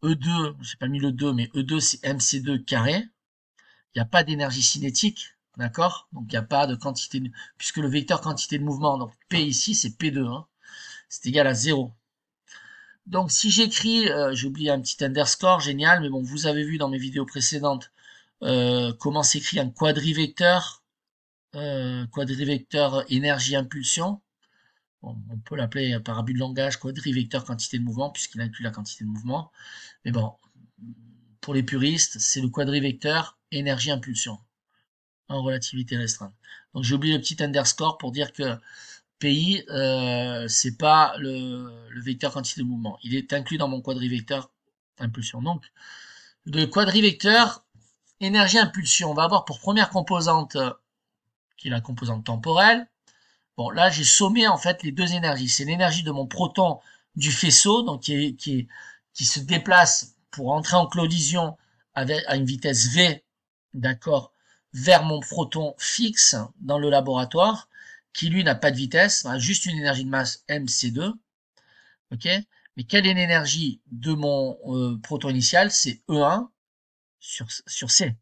E2, j'ai pas mis le 2, mais E2, c'est mc2 carré. Il n'y a pas d'énergie cinétique, d'accord? Donc il n'y a pas de quantité, puisque le vecteur quantité de mouvement, donc P ici, c'est P2, hein, c'est égal à 0. Donc si j'écris, j'ai oublié un petit underscore, génial, mais bon, vous avez vu dans mes vidéos précédentes comment s'écrit un quadrivecteur énergie-impulsion. Bon, on peut l'appeler par abus de langage quadrivecteur quantité de mouvement, puisqu'il inclut la quantité de mouvement. Mais bon, pour les puristes, c'est le quadrivecteur énergie-impulsion. en relativité restreinte. Donc j'ai oublié le petit underscore pour dire que PI, c'est pas le vecteur quantité de mouvement. Il est inclus dans mon quadrivecteur impulsion. Donc, le quadrivecteur énergie-impulsion, on va avoir pour première composante, qui est la composante temporelle. Bon, là, j'ai sommé en fait les deux énergies. C'est l'énergie de mon proton du faisceau, donc qui se déplace pour entrer en collision avec, à une vitesse v, d'accord, vers mon proton fixe dans le laboratoire, qui lui n'a pas de vitesse, a juste une énergie de masse mc2, ok. Mais quelle est l'énergie de mon proton initial? C'est E1 sur C,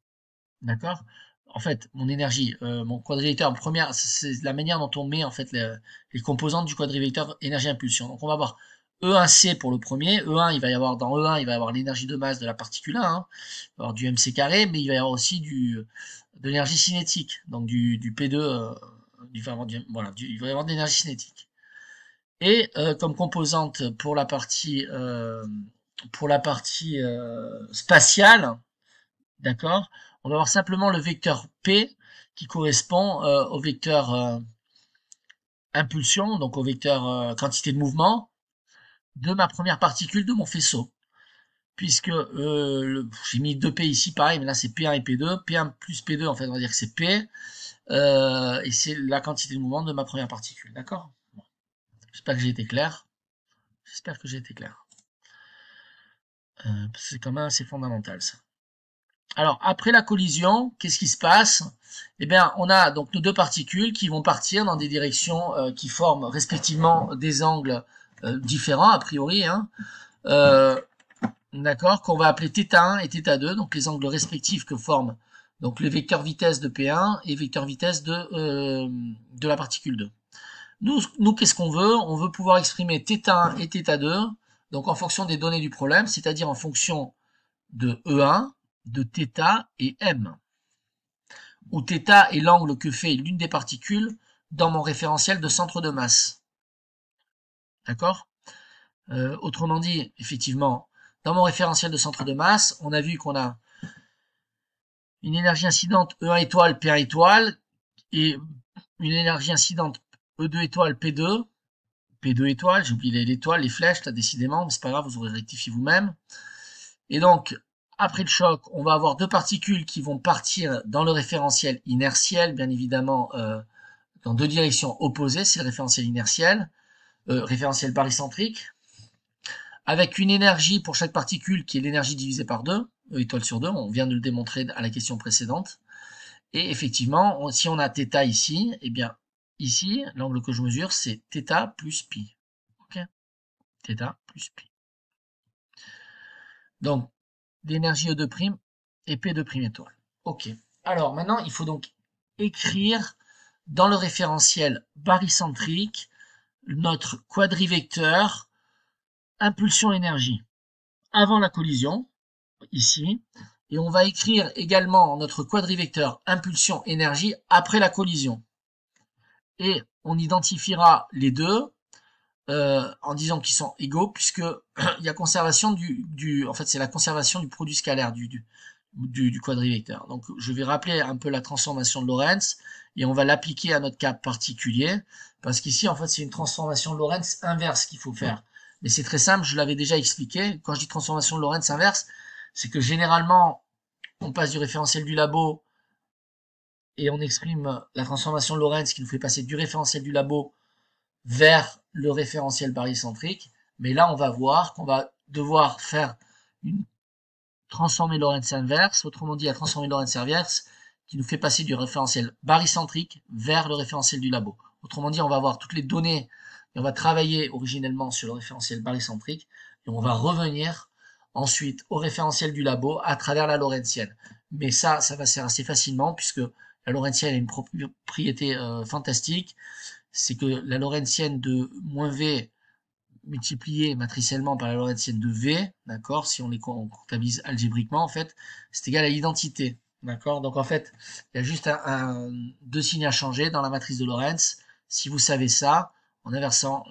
d'accord. En fait, mon énergie, mon quadrivecteur, première, c'est la manière dont on met en fait les composantes du quadrivecteur énergie-impulsion. Donc on va avoir E1C pour le premier. E1, il va y avoir dans E1, il va y avoir l'énergie de masse de la particule 1, hein. Il va y avoir du mc carré, mais il va y avoir aussi de l'énergie cinétique, donc du P2, voilà, il va y avoir de l'énergie cinétique. Et comme composante pour la partie spatiale, d'accord, on va avoir simplement le vecteur P qui correspond au vecteur impulsion, donc au vecteur quantité de mouvement de ma première particule de mon faisceau. Puisque j'ai mis 2P ici, pareil, mais là c'est P1 et P2. P1 plus P2, en fait, on va dire que c'est P. Et c'est la quantité de mouvement de ma première particule, d'accord? Bon. J'espère que j'ai été clair. J'espère que j'ai été clair. C'est quand même assez fondamental, ça. Alors, après la collision, qu'est-ce qui se passe? Eh bien, on a donc nos deux particules qui vont partir dans des directions qui forment respectivement des angles différents, a priori, hein, d'accord, qu'on va appeler θ1 et θ2, donc les angles respectifs que forment donc le vecteur vitesse de P1 et vecteur vitesse de la particule 2. Nous qu'est-ce qu'on veut? On veut pouvoir exprimer θ1 et θ2, donc en fonction des données du problème, c'est-à-dire en fonction de E1, de θ et m, où θ est l'angle que fait l'une des particules dans mon référentiel de centre de masse. D'accord? Autrement dit, effectivement, dans mon référentiel de centre de masse, on a vu qu'on a une énergie incidente E1 étoile, P1 étoile, et une énergie incidente E2 étoile, P2, P2 étoile, j'ai oublié l'étoile, les flèches, là, décidément, mais c'est pas grave, vous aurez rectifié vous-même. Et donc, après le choc, on va avoir deux particules qui vont partir dans le référentiel inertiel, bien évidemment, dans deux directions opposées, c'est le référentiel inertiel, référentiel barycentrique, avec une énergie pour chaque particule qui est l'énergie divisée par 2, étoile sur 2, on vient de le démontrer à la question précédente. Et effectivement, si on a θ ici, eh bien, ici, l'angle que je mesure, c'est θ plus pi. Ok, θ plus pi. Donc, d'énergie E2' et P2' étoile. Ok. Alors, maintenant, il faut donc écrire dans le référentiel barycentrique notre quadrivecteur impulsion-énergie avant la collision, ici, et on va écrire également notre quadrivecteur impulsion-énergie après la collision. Et on identifiera les deux en disant qu'ils sont égaux, puisque il y a conservation en fait c'est la conservation du produit scalaire du quadrivecteur. Donc je vais rappeler un peu la transformation de Lorentz et on va l'appliquer à notre cas particulier, parce qu'ici en fait c'est une transformation de Lorentz inverse qu'il faut faire. Mais c'est très simple, je l'avais déjà expliqué. Quand je dis transformation de Lorentz inverse, c'est que généralement on passe du référentiel du labo et on exprime la transformation de Lorentz qui nous fait passer du référentiel du labo vers le référentiel barycentrique. Mais là, on va voir qu'on va devoir faire une transformée Lorentz inverse, autrement dit la transformée Lorentz inverse, qui nous fait passer du référentiel barycentrique vers le référentiel du labo. Autrement dit, on va avoir toutes les données et on va travailler originellement sur le référentiel barycentrique et on va revenir ensuite au référentiel du labo à travers la lorentzienne. Mais ça va se faire assez facilement puisque la lorentzienne a une propriété fantastique, c'est que la lorentzienne de moins v multiplié matriciellement par la lorentzienne de v, d'accord, si on les comptabilise algébriquement, en fait, c'est égal à l'identité, d'accord. Donc en fait, il y a juste deux signes à changer dans la matrice de Lorentz. Si vous savez ça, en inversant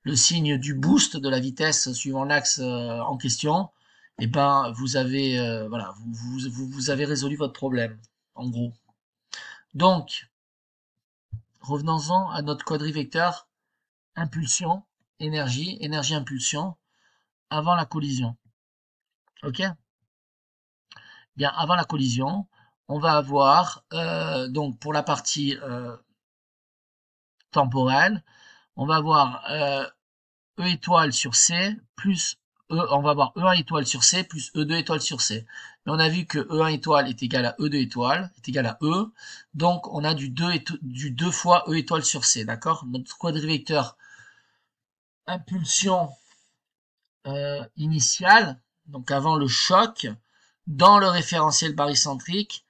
le signe du boost de la vitesse suivant l'axe en question, et ben vous avez voilà, vous avez résolu votre problème. en gros. Donc, revenons-en à notre quadrivecteur impulsion, énergie, énergie-impulsion, avant la collision. Ok? Bien, avant la collision, on va avoir, donc pour la partie temporelle, on va avoir E étoile sur C plus on va avoir E1 étoile sur C plus E2 étoile sur C. Mais on a vu que E1 étoile est égal à E2 étoile, est égal à E, donc on a du 2 fois E étoile sur C, d'accord? Notre quadrivecteur impulsion initiale, donc avant le choc, dans le référentiel barycentrique,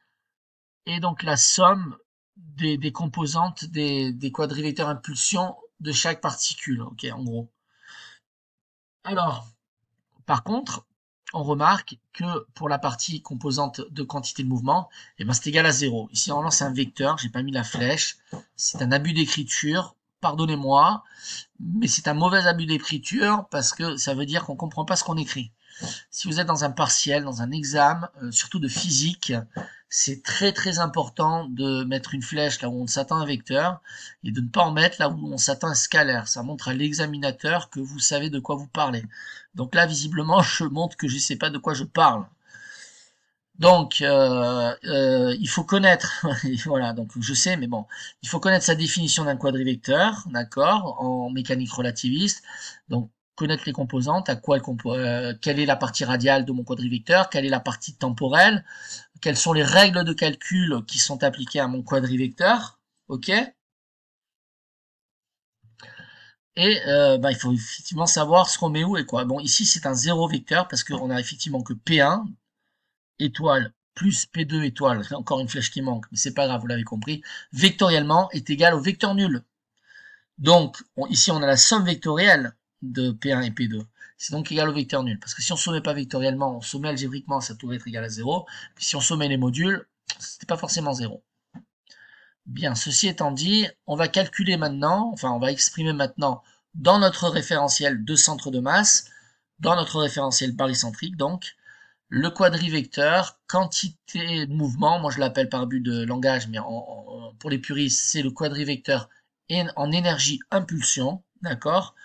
et donc la somme des composantes des quadrivecteurs impulsion de chaque particule, ok, en gros. Alors, par contre, on remarque que pour la partie composante de quantité de mouvement, eh ben, c'est égal à 0. Ici, on lance un vecteur, j'ai pas mis la flèche, c'est un abus d'écriture, pardonnez-moi, mais c'est un mauvais abus d'écriture parce que ça veut dire qu'on comprend pas ce qu'on écrit. Si vous êtes dans un partiel, dans un examen, surtout de physique, c'est très très important de mettre une flèche là où on s'attend à un vecteur et de ne pas en mettre là où on s'attend à un scalaire. Ça montre à l'examinateur que vous savez de quoi vous parlez. Donc là, visiblement, je montre que je ne sais pas de quoi je parle. Donc, il faut connaître, voilà, donc je sais, mais bon, il faut connaître sa définition d'un quadrivecteur, d'accord, en mécanique relativiste. Donc, connaître les composantes, quelle est la partie radiale de mon quadrivecteur, quelle est la partie temporelle, quelles sont les règles de calcul qui sont appliquées à mon quadrivecteur, ok? Et bah, il faut effectivement savoir ce qu'on met où et quoi. Bon, ici c'est un zéro vecteur parce qu'on a effectivement que P1 étoile plus P2 étoile, encore une flèche qui manque, mais c'est pas grave, vous l'avez compris, vectoriellement est égal au vecteur nul. Donc, ici on a la somme vectorielle de P1 et P2. C'est donc égal au vecteur nul. Parce que si on sommet pas vectoriellement, on sommet algébriquement, ça devrait être égal à 0. Puis si on sommet les modules, c'était pas forcément 0. Bien, ceci étant dit, on va calculer maintenant, enfin on va exprimer maintenant dans notre référentiel de centre de masse, dans notre référentiel barycentrique donc, le quadrivecteur, quantité de mouvement, moi je l'appelle par but de langage, mais pour les puristes, c'est le quadrivecteur en énergie impulsion, d'accord,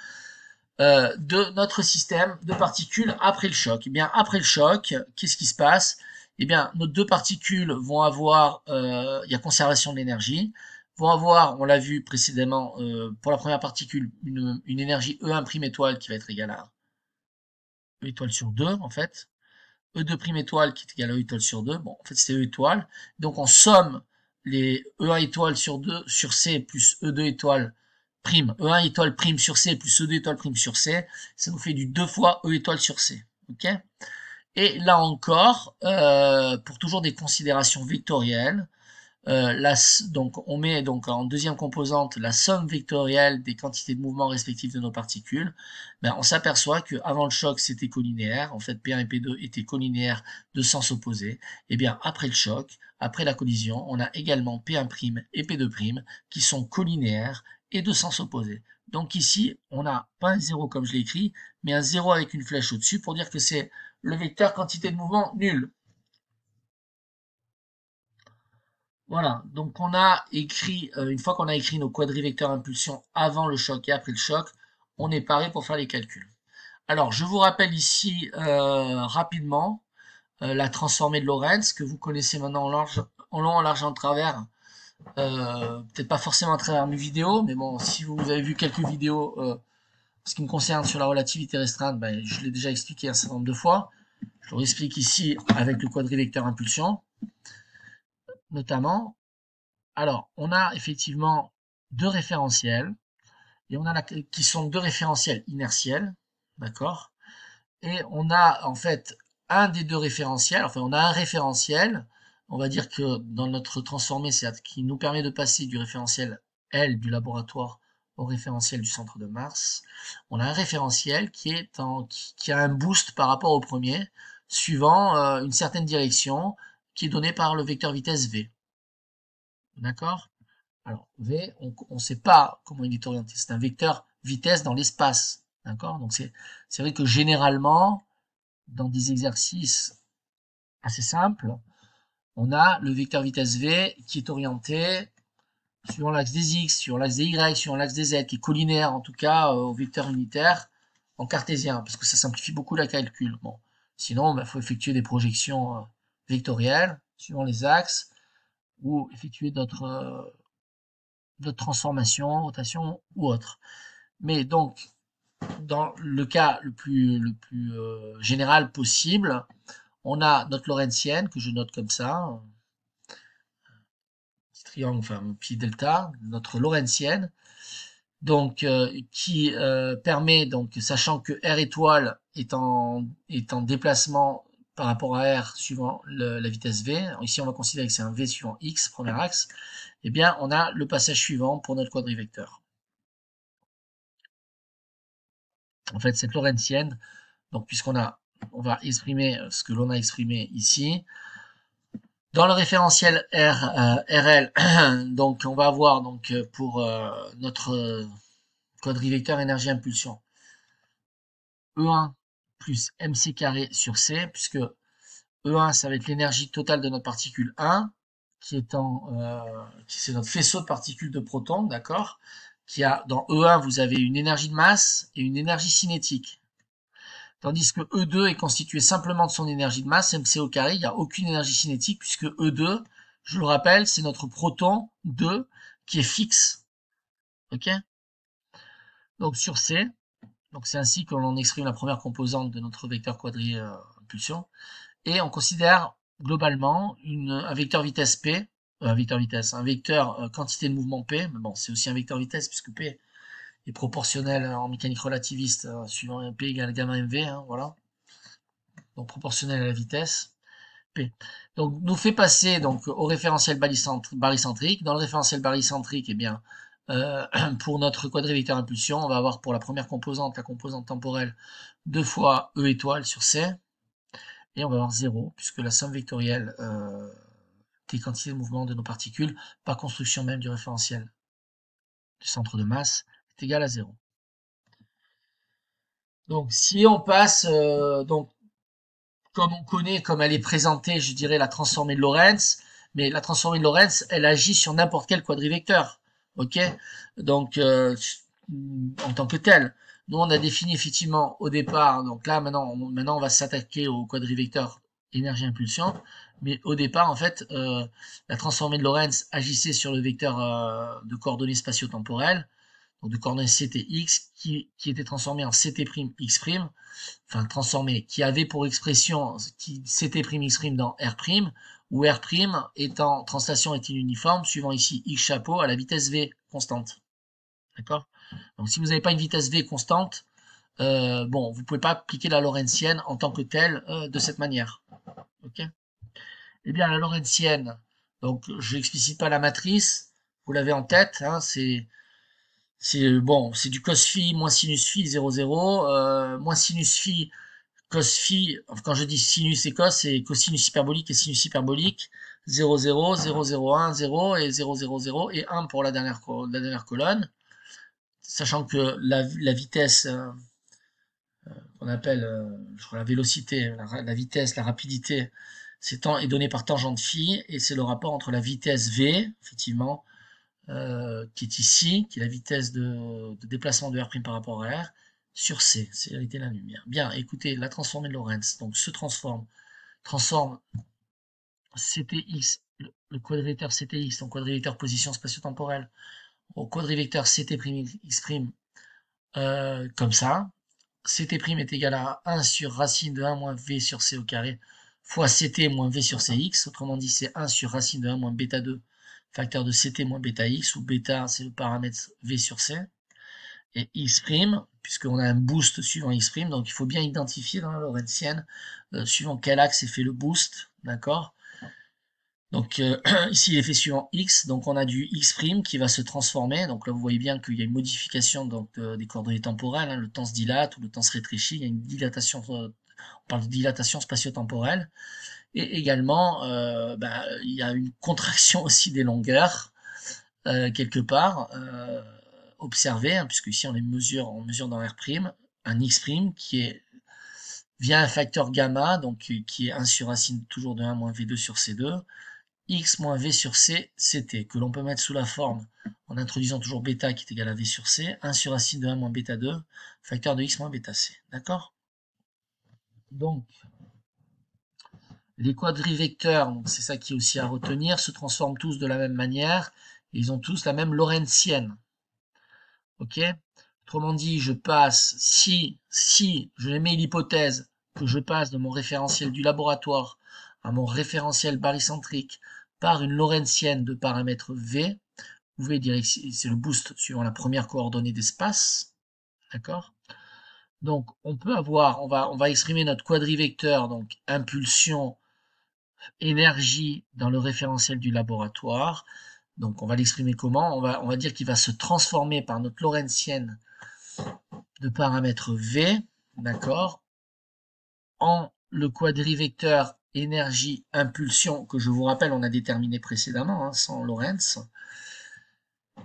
de notre système de particules après le choc. Et bien après le choc, qu'est-ce qui se passe? Eh bien nos deux particules vont avoir, il y a conservation de l'énergie, vont avoir, on l'a vu précédemment, pour la première particule, une énergie E1' étoile qui va être égale à E étoile sur 2 en fait. E2' étoile qui est égal à E étoile sur 2. Bon, en fait, c'est E étoile. Donc, on somme les E1 étoile sur 2 sur C plus E2 étoile prime. E1 étoile prime sur C plus E2 étoile prime sur C. Ça nous fait du 2 fois E étoile sur C. OK? Et là encore, pour toujours des considérations vectorielles, donc on met donc en deuxième composante la somme vectorielle des quantités de mouvement respectives de nos particules. Ben, on s'aperçoit que avant le choc c'était collinéaire, en fait P1 et P2 étaient collinéaires de sens opposés. Et bien après le choc, après la collision, on a également P1' et P2' qui sont collinéaires et de sens opposés. Donc ici, on n'a pas un 0 comme je l'ai écrit, mais un 0 avec une flèche au-dessus pour dire que c'est le vecteur quantité de mouvement nul. Voilà, donc on a écrit, une fois qu'on a écrit nos quadrivecteurs impulsion avant le choc et après le choc, on est paré pour faire les calculs. Alors, je vous rappelle ici rapidement la transformée de Lorentz que vous connaissez maintenant en long, en large, en travers. Peut-être pas forcément à travers mes vidéos, mais bon, si vous avez vu quelques vidéos, ce qui me concerne sur la relativité restreinte, ben, je l'ai déjà expliqué un certain nombre de fois. Je le réexplique ici avec le quadrivecteur impulsion, notamment. Alors, on a effectivement deux référentiels, et on a qui sont deux référentiels inertiels, d'accord? Et on a en fait un des deux référentiels, enfin on a un référentiel, on va dire que dans notre transformé, c'est qui nous permet de passer du référentiel L du laboratoire au référentiel du centre de Mars. On a un référentiel qui a un boost par rapport au premier, suivant une certaine direction qui est donnée par le vecteur vitesse V. D'accord? Alors, V, on ne sait pas comment il est orienté. C'est un vecteur vitesse dans l'espace. D'accord? Donc, c'est vrai que généralement, dans des exercices assez simples, on a le vecteur vitesse v qui est orienté suivant l'axe des x, suivant l'axe des y, suivant l'axe des z, qui est collinaire en tout cas au vecteur unitaire en cartésien, parce que ça simplifie beaucoup la calcul. Bon. Sinon, il faut effectuer des projections vectorielles suivant les axes ou effectuer d'autres transformations, rotations ou autres. Mais donc, dans le cas le plus général possible, on a notre lorentzienne, que je note comme ça, petit triangle, enfin petit delta, notre lorentzienne, donc qui permet, donc sachant que R étoile est en déplacement par rapport à R suivant la vitesse V, ici on va considérer que c'est un V suivant X, premier axe, eh bien on a le passage suivant pour notre quadrivecteur. En fait, cette lorentzienne, donc on va exprimer ce que l'on a exprimé ici. Dans le référentiel RL, donc on va avoir donc pour notre quadrivecteur énergie-impulsion E1 plus mc carré sur C, puisque E1 ça va être l'énergie totale de notre particule 1, qui c'est notre faisceau de particules de protons, d'accord, dans E1 vous avez une énergie de masse et une énergie cinétique. Tandis que E2 est constitué simplement de son énergie de masse, mc au carré, il n'y a aucune énergie cinétique, puisque E2, je le rappelle, c'est notre proton 2 qui est fixe. Ok? Donc sur C, donc c'est ainsi que l'on exprime la première composante de notre vecteur quadri impulsion. Et on considère globalement un vecteur vitesse P, un vecteur quantité de mouvement P, mais bon, c'est aussi un vecteur vitesse, puisque P est proportionnel en mécanique relativiste, suivant P égale gamma mv, hein, voilà. Donc proportionnel à la vitesse. P. Donc nous fait passer donc au référentiel barycentrique. Dans le référentiel barycentrique, eh bien, pour notre quadrivecteur impulsion, on va avoir pour la première composante, la composante temporelle, 2 fois E étoile sur C, et on va avoir 0, puisque la somme vectorielle des quantités de mouvement de nos particules, par construction même du référentiel du centre de masse, est égale à 0. Donc si on passe, donc comme on connaît, comme elle est présentée, je dirais la transformée de Lorentz, mais la transformée de Lorentz, elle agit sur n'importe quel quadrivecteur, ok? Donc, en tant que tel, nous on a défini effectivement au départ, donc là maintenant on va s'attaquer au quadrivecteur énergie-impulsion, mais au départ en fait, la transformée de Lorentz agissait sur le vecteur de coordonnées spatio-temporelles, donc de coordonnées CTX, qui était transformé en CT'X', enfin transformé, qui avait pour expression CT'X' dans R', où R' étant translation est uniforme, suivant ici X chapeau à la vitesse V constante. D'accord? Donc si vous n'avez pas une vitesse V constante, bon, vous ne pouvez pas appliquer la lorentzienne en tant que telle de cette manière. Ok? Eh bien, la lorentzienne, donc je n'explicite pas la matrice, vous l'avez en tête, hein, c'est bon, c'est du cos phi moins sinus phi 0, 0, moins sinus phi, cos phi, quand je dis sinus et cos, c'est cosinus hyperbolique et sinus hyperbolique, 0, 0, 0, 0, 1, 0 et 0, 0, 0 et 1 pour la dernière colonne, sachant que la vitesse qu'on appelle je crois, la vélocité, la vitesse, la rapidité, est donnée par tangente phi, et c'est le rapport entre la vitesse v, effectivement, qui est ici, qui est la vitesse de déplacement de R' par rapport à R, sur C, c'est la réalité de la lumière. Bien, écoutez, la transformée de Lorentz, donc se transforme CTX, le quadrivecteur CTX, donc quadrivecteur position spatio-temporelle, au quadrivecteur CT'X', comme ça. CT' est égal à 1 sur racine de 1 moins V sur C au carré, fois CT moins V sur CX, autrement dit c'est 1 sur racine de 1 moins bêta 2, facteur de CT moins bêta X, où bêta c'est le paramètre V sur C, et X', puisqu'on a un boost suivant X', donc il faut bien identifier dans la lorentzienne, suivant quel axe est fait le boost, d'accord? Donc ici il est fait suivant X, donc on a du X' qui va se transformer, donc là vous voyez bien qu'il y a une modification donc, des coordonnées temporelles, hein, le temps se dilate ou le temps se rétrécit, il y a une dilatation, on parle de dilatation spatio-temporelle, et également il y a une contraction aussi des longueurs, quelque part, observée, hein, puisque ici on mesure dans R', un X' qui est via un facteur gamma, donc qui est 1 sur racine toujours de 1 moins V2 sur C2, x moins V sur C, CT, que l'on peut mettre sous la forme, en introduisant toujours bêta qui est égal à V sur C, 1 sur racine de 1 moins bêta 2, facteur de x moins bêta C. D'accord? Donc, les quadrivecteurs, c'est ça qui est aussi à retenir, se transforment tous de la même manière, et ils ont tous la même lorentzienne. Ok? Autrement dit, je passe, si je mets l'hypothèse que je passe de mon référentiel du laboratoire à mon référentiel barycentrique par une lorentzienne de paramètre V, vous pouvez dire que c'est le boost suivant la première coordonnée d'espace. D'accord? Donc, on peut avoir, on va exprimer notre quadrivecteur, donc impulsion, énergie dans le référentiel du laboratoire. Donc, on va l'exprimer comment? On va dire qu'il va se transformer par notre lorentzienne de paramètre V, d'accord, en le quadrivecteur énergie impulsion, que je vous rappelle, on a déterminé précédemment, hein, sans Lorentz,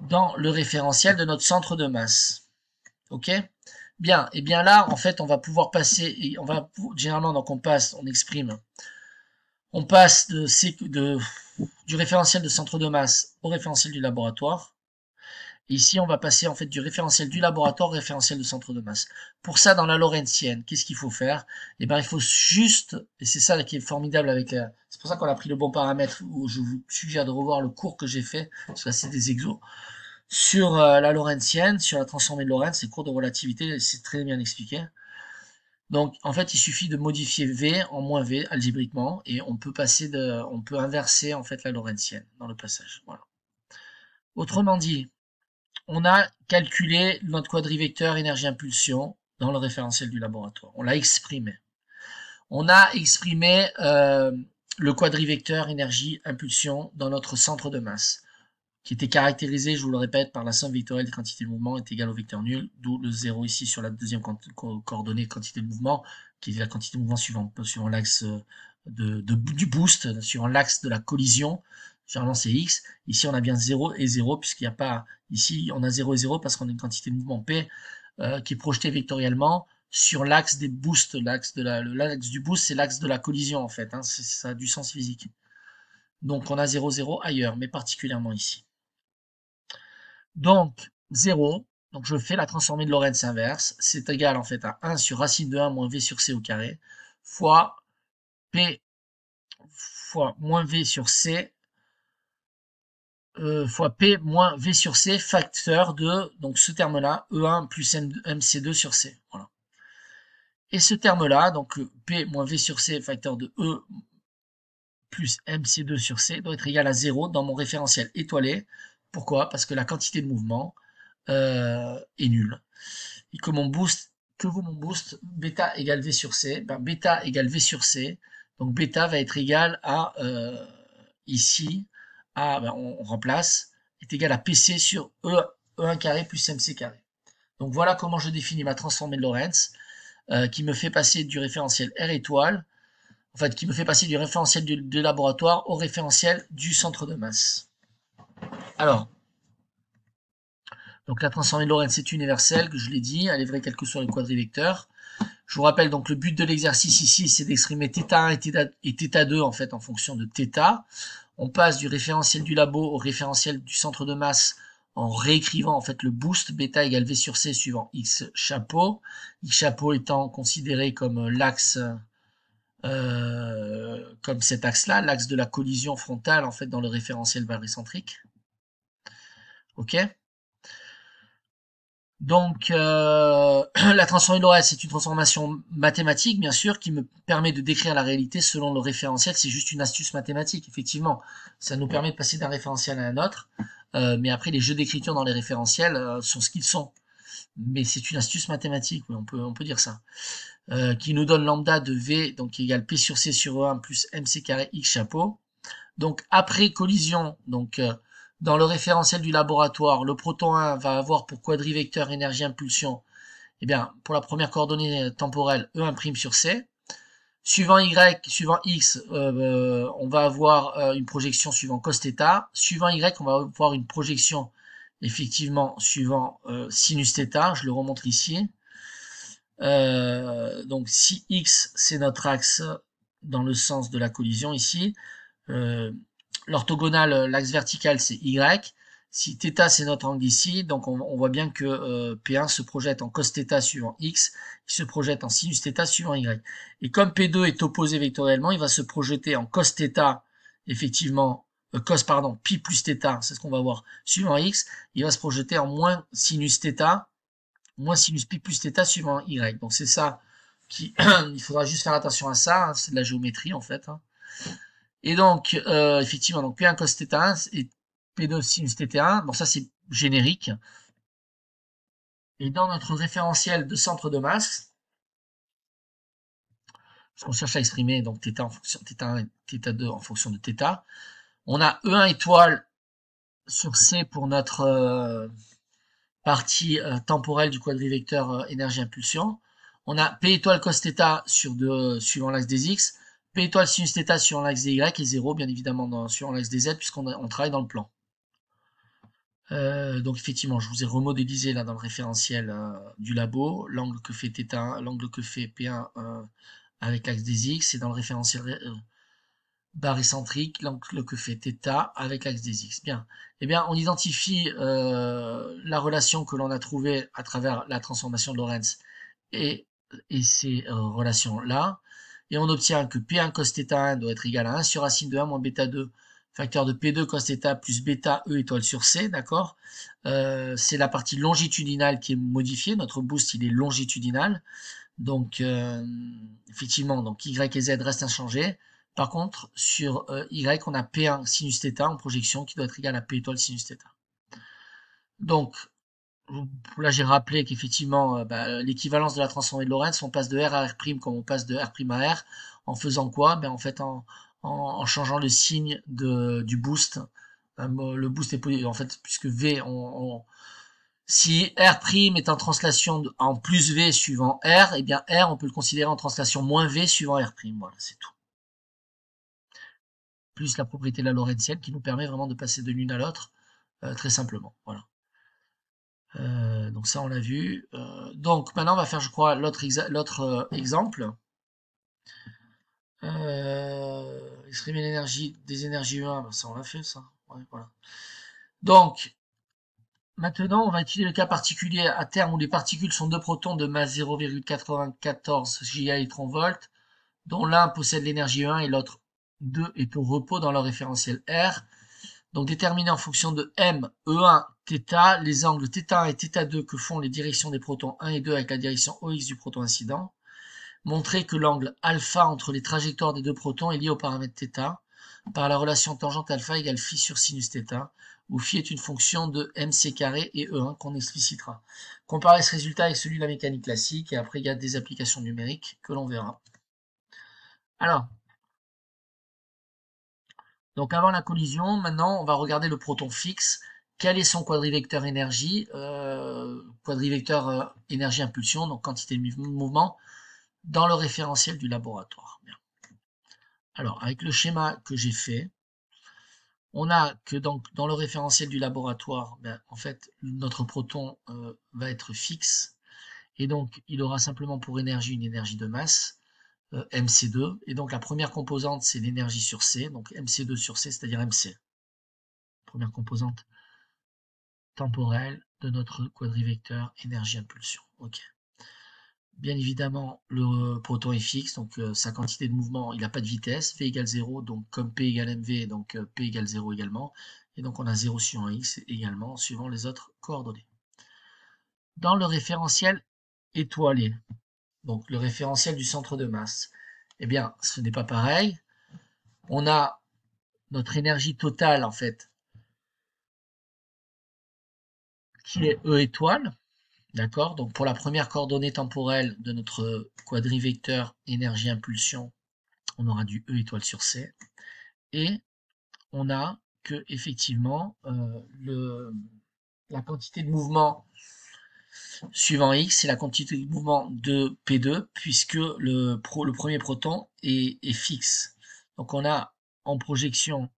dans le référentiel de notre centre de masse. Ok? Bien, et bien là, en fait, on va pouvoir passer, généralement, donc on exprime, on passe du référentiel de centre de masse au référentiel du laboratoire. Ici, on va passer en fait du référentiel du laboratoire au référentiel de centre de masse. Pour ça, dans la lorentzienne, qu'est-ce qu'il faut faire? Eh bien, il faut juste, et c'est ça qui est formidable avec, c'est pour ça qu'on a pris le bon paramètre, où je vous suggère de revoir le cours que j'ai fait, parce que là, c'est des exos, sur la lorentzienne, sur la transformée de Lorentz, c'est cours de relativité, c'est très bien expliqué. Donc, en fait, il suffit de modifier V en moins V algébriquement, et on peut inverser, en fait, la lorentzienne dans le passage. Voilà. Autrement dit, on a calculé notre quadrivecteur énergie-impulsion dans le référentiel du laboratoire. On l'a exprimé. On a exprimé le quadrivecteur énergie-impulsion dans notre centre de masse, qui était caractérisé, je vous le répète, par la somme vectorielle des quantités de mouvement est égale au vecteur nul, d'où le 0 ici sur la deuxième coordonnée quantité de mouvement, qui est la quantité de mouvement suivant l'axe du boost, suivant l'axe de la collision. Généralement, c'est x. Ici, on a bien 0 et 0, puisqu'il n'y a pas... Ici, on a 0 et 0 parce qu'on a une quantité de mouvement P qui est projetée vectoriellement sur l'axe des boosts. L'axe du boost, c'est l'axe de la collision, en fait. Hein, ça a du sens physique. Donc, on a 0, 0 ailleurs, mais particulièrement ici. Donc, 0. Donc, je fais la transformée de Lorentz inverse. C'est égal, en fait, à 1 sur racine de 1 moins V sur C au carré, fois P fois moins V sur C, fois P moins V sur C, facteur de, donc ce terme-là, E1 plus MC2 sur C. Voilà. Et ce terme-là, donc P moins V sur C, facteur de E plus MC2 sur C, doit être égal à 0 dans mon référentiel étoilé. Pourquoi? Parce que la quantité de mouvement est nulle. Et que mon boost, bêta égale V sur C, ben, bêta égale V sur C, donc bêta va être égal à, ici, ben, on remplace, est égal à PC sur E1 carré plus MC carré. Donc voilà comment je définis ma transformée de Lorentz, qui me fait passer du référentiel R étoile, en fait, qui me fait passer du référentiel du laboratoire au référentiel du centre de masse. Alors, donc la transformée de Lorentz est universelle, que je l'ai dit, elle est vraie quel que soit le quadrivecteur. Je vous rappelle donc le but de l'exercice ici, c'est d'exprimer θ1 et θ2 en fait en fonction de θ. On passe du référentiel du labo au référentiel du centre de masse en réécrivant en fait le boost bêta égale V sur C suivant X chapeau. X chapeau étant considéré comme l'axe, comme cet axe-là, l'axe de la collision frontale en fait dans le référentiel barycentrique. Ok. Donc, la transformée de Lorentz, c'est une transformation mathématique, bien sûr, qui me permet de décrire la réalité selon le référentiel. C'est juste une astuce mathématique, effectivement. Ça nous permet de passer d'un référentiel à un autre. Mais après, les jeux d'écriture dans les référentiels sont ce qu'ils sont. Mais c'est une astuce mathématique, oui, on peut dire ça. Qui nous donne lambda de V, donc qui égale P sur C sur E1 plus MC carré X chapeau. Donc, après collision, donc... dans le référentiel du laboratoire, le proton 1 va avoir pour quadrivecteur énergie-impulsion, eh bien, pour la première coordonnée temporelle, E1' sur C. Suivant Y, suivant X, on va avoir une projection suivant cos θ. Suivant Y, on va avoir une projection, effectivement, suivant sinus θ. Je le remontre ici. donc si X c'est notre axe dans le sens de la collision ici, l'orthogonale, l'axe vertical c'est Y, si θ c'est notre angle ici, donc on voit bien que P1 se projette en cos θ suivant X, il se projette en sinus θ suivant Y. Et comme P2 est opposé vectoriellement, il va se projeter en cos θ, effectivement, pi plus θ, c'est ce qu'on va voir, suivant X, il va se projeter en moins sinus θ, moins sinus pi plus θ suivant Y. Donc c'est ça qui, il faudra juste faire attention à ça, hein, c'est de la géométrie en fait. Hein. Et donc, effectivement, donc P1 cos θ1 et P2 sinus θ1, bon ça c'est générique. Et dans notre référentiel de centre de masse, parce qu'on cherche à exprimer donc θ en fonction θ1 et θ2 en fonction de θ, on a E1 étoile sur C pour notre partie temporelle du quadrivecteur énergie-impulsion. On a P étoile cos θ suivant l'axe des X, P étoile sinus θ suivant l'axe des Y et 0 bien évidemment suivant l'axe des Z puisqu'on travaille dans le plan. Donc effectivement, je vous ai remodélisé là dans le référentiel du labo, l'angle que fait θ1, l'angle que fait P1 avec l'axe des X, et dans le référentiel barycentrique, l'angle que fait θ avec l'axe des X. Bien. Eh bien, on identifie la relation que l'on a trouvée à travers la transformation de Lorentz et ces relations-là, et on obtient que P1 cos θ1 doit être égal à 1 sur racine de 1 moins bêta 2 facteur de P2 cos θ plus bêta E étoile sur C, d'accord. C'est la partie longitudinale qui est modifiée, notre boost il est longitudinal, donc effectivement, donc Y et Z restent inchangés. Par contre, sur Y, on a P1 sinus θ en projection qui doit être égal à P étoile sinus θ. Donc, là j'ai rappelé qu'effectivement, l'équivalence de la transformée de Lorentz, on passe de R à R' comme on passe de R' à R, en faisant quoi? En fait, en changeant le signe du boost. Le boost est en fait, puisque V, si R' est en translation en plus V suivant R, et bien R, on peut le considérer en translation moins V suivant R'. Voilà, c'est tout. Plus la propriété de la lorentzienne qui nous permet vraiment de passer de l'une à l'autre très simplement. Voilà. Donc ça, on l'a vu. Donc maintenant, on va faire, je crois, l'autre exemple. Exprimer l'énergie des énergies E1, ça on l'a fait, ça. Ouais, voilà. Donc, maintenant, on va étudier le cas particulier à terme où les particules sont deux protons de masse 0,94 gigaélectronvolts, dont l'un possède l'énergie E1 et l'autre 2 est au repos dans leur référentiel R. Donc déterminer en fonction de M, E1, θ, les angles θ1 et θ2 que font les directions des protons 1 et 2 avec la direction OX du proton incident. Montrer que l'angle alpha entre les trajectoires des deux protons est lié au paramètre θ par la relation tangente alpha égale phi sur sinus θ, où phi est une fonction de mc carré et E1 qu'on explicitera. Comparer ce résultat avec celui de la mécanique classique, et après il y a des applications numériques que l'on verra. Alors, donc avant la collision, maintenant on va regarder le proton fixe. Quel est son quadrivecteur énergie énergie-impulsion, donc quantité de mouvement, dans le référentiel du laboratoire. Bien. Alors, avec le schéma que j'ai fait, on a que donc dans le référentiel du laboratoire, en fait, notre proton va être fixe, et donc il aura simplement pour énergie une énergie de masse, mc2, et donc la première composante c'est l'énergie sur C, donc mc2 sur C, c'est-à-dire mc. Première composante temporelle de notre quadrivecteur énergie-impulsion. Ok. Bien évidemment, le proton est fixe, donc sa quantité de mouvement, il n'a pas de vitesse, V égale 0, donc comme P égale mv, donc P égale 0 également, et donc on a 0 suivant x également, suivant les autres coordonnées. Dans le référentiel étoilé, donc le référentiel du centre de masse, eh bien, ce n'est pas pareil. On a notre énergie totale, en fait, qui est E étoile, d'accord? Donc pour la première coordonnée temporelle de notre quadrivecteur énergie-impulsion, on aura du E étoile sur C. Et on a que effectivement la quantité de mouvement suivant x, c'est la quantité de mouvement de P2, puisque le premier proton est fixe. Donc on a en projection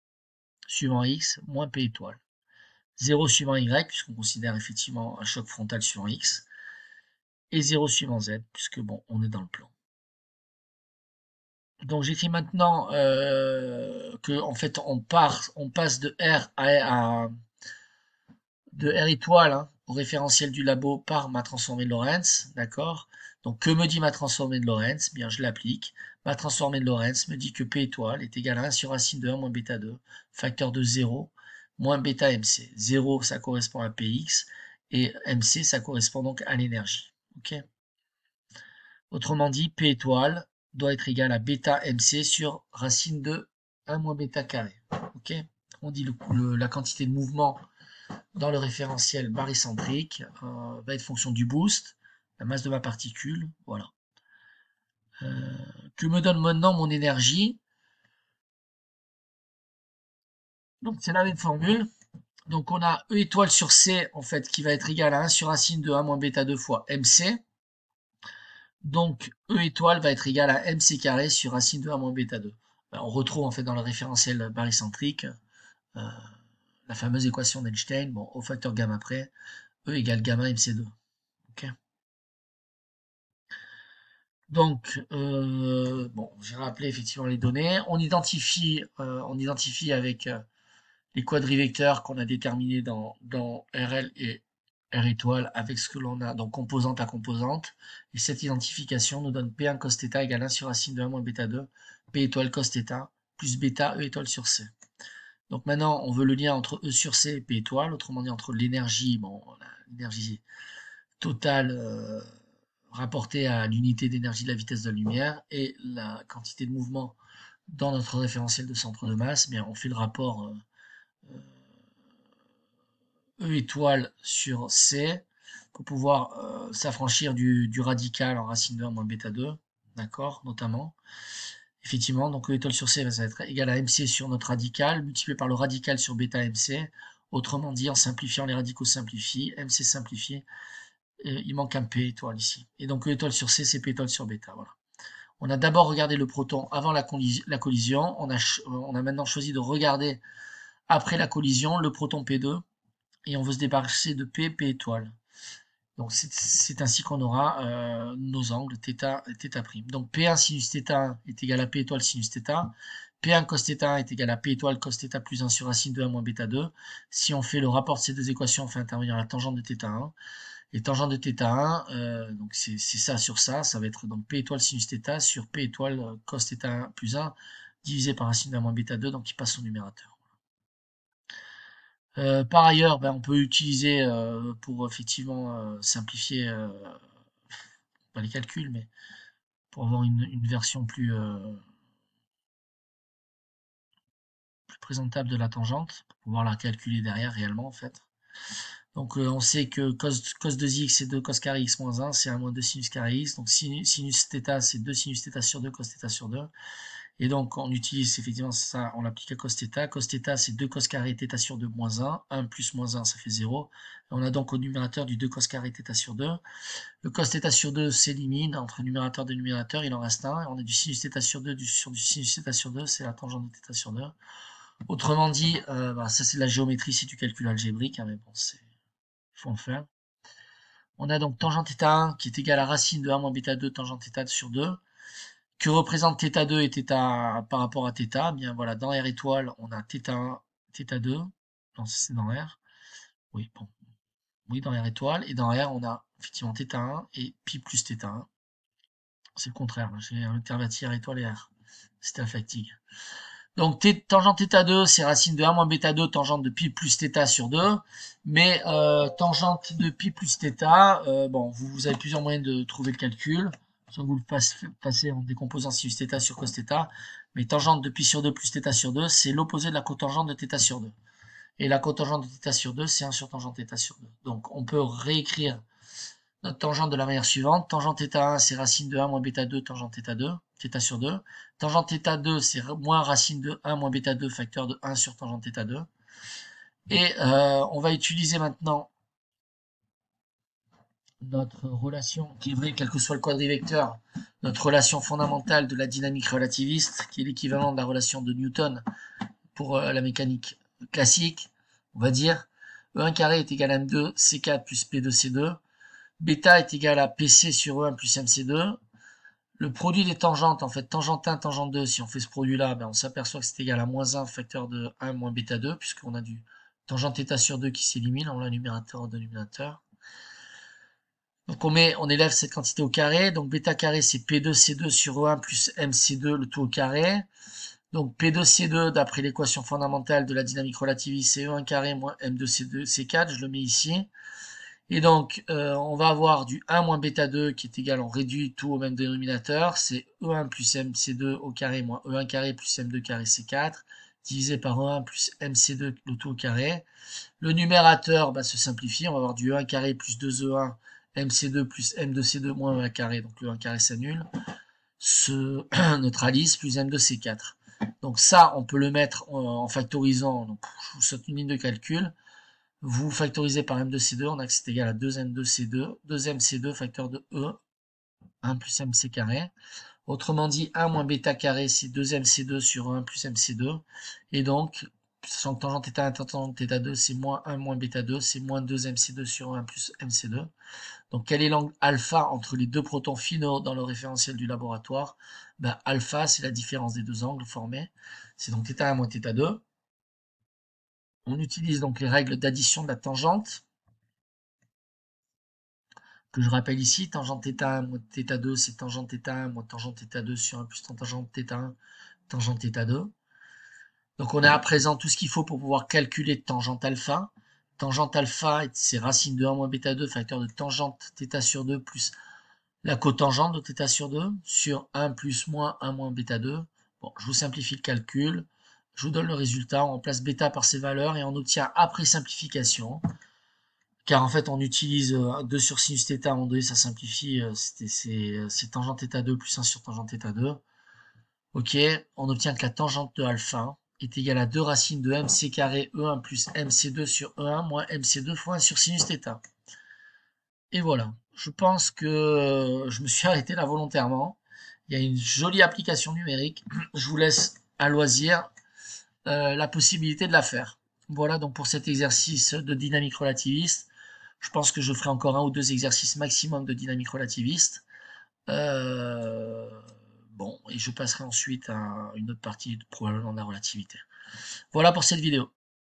suivant x moins P étoile. 0 suivant y, puisqu'on considère effectivement un choc frontal suivant x, et 0 suivant z, puisque bon, on est dans le plan. Donc j'écris maintenant que en fait on passe de de R étoile hein, au référentiel du labo par ma transformée de Lorentz, d'accord? Donc que me dit ma transformée de Lorentz? Bien je l'applique. Ma transformée de Lorentz me dit que P étoile est égal à 1 sur racine de 1 moins bêta 2, facteur de 0, moins bêta MC. 0 ça correspond à Px et MC ça correspond donc à l'énergie. Ok? Autrement dit, P étoile doit être égal à bêta MC sur racine de 1 moins bêta carré. Ok? On dit la quantité de mouvement dans le référentiel barycentrique va être fonction du boost, la masse de ma particule, voilà. Que me donne maintenant mon énergie? Donc c'est la même formule. Donc on a E étoile sur C en fait qui va être égal à 1 sur racine de 1 moins bêta 2 fois MC. Donc E étoile va être égal à MC carré sur racine de 1 moins bêta 2. On retrouve en fait dans le référentiel barycentrique euh, la fameuse équation d'Einstein, bon, au facteur gamma près, E égale gamma MC2. Okay. Donc, bon, j'ai rappelé effectivement les données. On identifie avec les quadrivecteurs qu'on a déterminés dans RL et R étoile avec ce que l'on a, donc composante à composante. Et cette identification nous donne P1 cos θ égale 1 sur racine de 1 moins bêta 2, P étoile cos θ, plus bêta E étoile sur C. Donc maintenant, on veut le lien entre E sur C et P étoile, autrement dit entre l'énergie, bon, l'énergie totale rapportée à l'unité d'énergie de la vitesse de la lumière et la quantité de mouvement dans notre référentiel de centre de masse. Bien, on fait le rapport E étoile sur C pour pouvoir s'affranchir du radical en racine de 1 moins bêta 2, d'accord, notamment. Effectivement, donc E étoile sur C va être égal à MC sur notre radical, multiplié par le radical sur bêta MC. Autrement dit, en simplifiant, les radicaux simplifient, MC simplifié, il manque un P étoile ici. Et donc E étoile sur C, c'est P étoile sur bêta, voilà. On a d'abord regardé le proton avant la collision, on a maintenant choisi de regarder après la collision le proton P2, et on veut se débarrasser de P étoile. Donc c'est ainsi qu'on aura nos angles θ et θ'. Donc P1 sinus θ est égal à P étoile sinus θ. P1 cos θ est égal à P étoile cos θ plus 1 sur racine de 1 moins bêta 2. Si on fait le rapport de ces deux équations, on fait intervenir la tangente de θ1. Et tangente de θ1, donc c'est ça sur ça, ça va être donc P étoile sinus θ sur P étoile cos θ1 plus 1 divisé par racine de 1 moins bêta 2, donc il passe au numérateur. Par ailleurs, ben, on peut utiliser pour effectivement simplifier pas les calculs, mais pour avoir une version plus présentable de la tangente, pour pouvoir la calculer derrière réellement en fait. Donc on sait que cos 2x c'est 2 cos carré x moins 1, c'est 1 moins 2 sinus carré x, donc sinus θ c'est 2 sinus θ sur 2 cos θ sur 2. Et donc, on utilise effectivement ça, on l'applique à cos θ. Cos θ, c'est 2 cos carré θ sur 2 moins 1. 1 plus moins 1, ça fait 0. Et on a donc au numérateur du 2 cos carré θ sur 2. Le cos θ sur 2 s'élimine entre numérateur et numérateur, il en reste un. Et on a du sinus θ sur 2 sur du sinus θ sur 2, c'est la tangente de θ sur 2. Autrement dit, ça c'est de la géométrie si tu calcules algébrique, hein, mais bon, il faut en faire. On a donc tangente θ1 qui est égale à racine de 1 moins bêta 2 tangente θ sur 2. Que représente θ2 et θ par rapport à θ? Bien voilà, dans R étoile, on a θ1, θ2. Non, c'est dans R. Oui, bon. Oui, dans R étoile. Et dans R, on a effectivement θ1 et pi plus θ1. C'est le contraire. J'ai interverti R étoile et R. C'était la fatigue. Donc, tangente θ2, c'est racine de 1 moins bêta 2, tangente de pi plus θ sur 2. Mais tangente de pi plus θ, bon, vous avez plusieurs moyens de trouver le calcul. Soit vous le passez en décomposant sinus θ sur cos θ. Mais tangente de pi sur 2 plus θ sur 2, c'est l'opposé de la cotangente de θ sur 2. Et la cotangente de θ sur 2, c'est 1 sur tangente θ sur 2. Donc, on peut réécrire notre tangente de la manière suivante. Tangente θ1, c'est racine de 1 moins bêta 2, tangente θ2, θ sur 2. Tangente θ2, c'est moins racine de 1 moins bêta 2, facteur de 1 sur tangente θ2. Et on va utiliser maintenant notre relation, qui est vraie quel que soit le quadrivecteur, notre relation fondamentale de la dynamique relativiste, qui est l'équivalent de la relation de Newton pour la mécanique classique. On va dire E1 carré est égal à M2 C4 plus P2 C2. Bêta est égal à PC sur E1 plus MC2. le produit des tangentes, en fait, tangente 1, tangente 2, si on fait ce produit-là, ben, on s'aperçoit que c'est égal à moins 1 facteur de 1 moins bêta 2, puisqu'on a du tangente θ sur 2 qui s'élimine, on l'a numérateur au dénominateur. Donc on élève cette quantité au carré, donc bêta carré c'est P2C2 sur E1 plus MC2, le tout au carré. Donc P2C2, d'après l'équation fondamentale de la dynamique relativiste, c'est E1 carré moins M2C2C4, je le mets ici. Et donc, on va avoir du 1 moins bêta 2 qui est égal, on réduit tout au même dénominateur, c'est E1 plus MC2 au carré moins E1 carré plus M2 carré C4, divisé par E1 plus MC2 le tout au carré. Le numérateur se simplifie, on va avoir du E1 carré plus 2E1 MC2 plus M2C2 moins E1 carré, donc le 1 carré s'annule, se neutralise, plus M2C4. Donc ça, on peut le mettre en factorisant, donc je vous saute une ligne de calcul, vous factorisez par M2C2, on a que c'est égal à 2M2C2, 2MC2 facteur de E, 1 plus MC carré. Autrement dit, 1 moins bêta carré, c'est 2MC2 sur 1 plus MC2. Et donc, sachant que tangente θ1, tangente θ2, c'est moins 1 moins bêta 2, c'est moins 2MC2 sur 1 plus MC2. Donc, quel est l'angle alpha entre les deux protons finaux dans le référentiel du laboratoire? Alpha, c'est la différence des deux angles formés. C'est donc θ1 moins θ2. On utilise donc les règles d'addition de la tangente, que je rappelle ici, tangente θ1 moins θ2, c'est tangente θ1 moins tangente θ2 sur 1 plus tangente θ1, tangente θ2. Donc on a à présent tout ce qu'il faut pour pouvoir calculer tangente alpha. Tangente alpha, c'est racine de 1 moins bêta 2, facteur de tangente θ sur 2 plus la cotangente de θ sur 2 sur 1 plus moins 1 moins bêta 2. Bon, je vous simplifie le calcul. Je vous donne le résultat. On remplace bêta par ses valeurs et on obtient après simplification, car en fait on utilise 2 sur sinus θ à un moment donné, ça simplifie, c'est tangente θ2 plus 1 sur tangente θ2. Ok, on obtient que la tangente de alpha est égale à 2 racines de mc carré E1 plus mc2 sur E1 moins mc2 fois 1 sur sinus θ. Et voilà, je pense que je me suis arrêté là volontairement. Il y a une jolie application numérique. Je vous laisse à loisir la possibilité de la faire. Voilà donc pour cet exercice de dynamique relativiste. Je pense que je ferai encore un ou deux exercices maximum de dynamique relativiste. Bon, et je passerai ensuite à une autre partie probablement de la relativité. Voilà pour cette vidéo.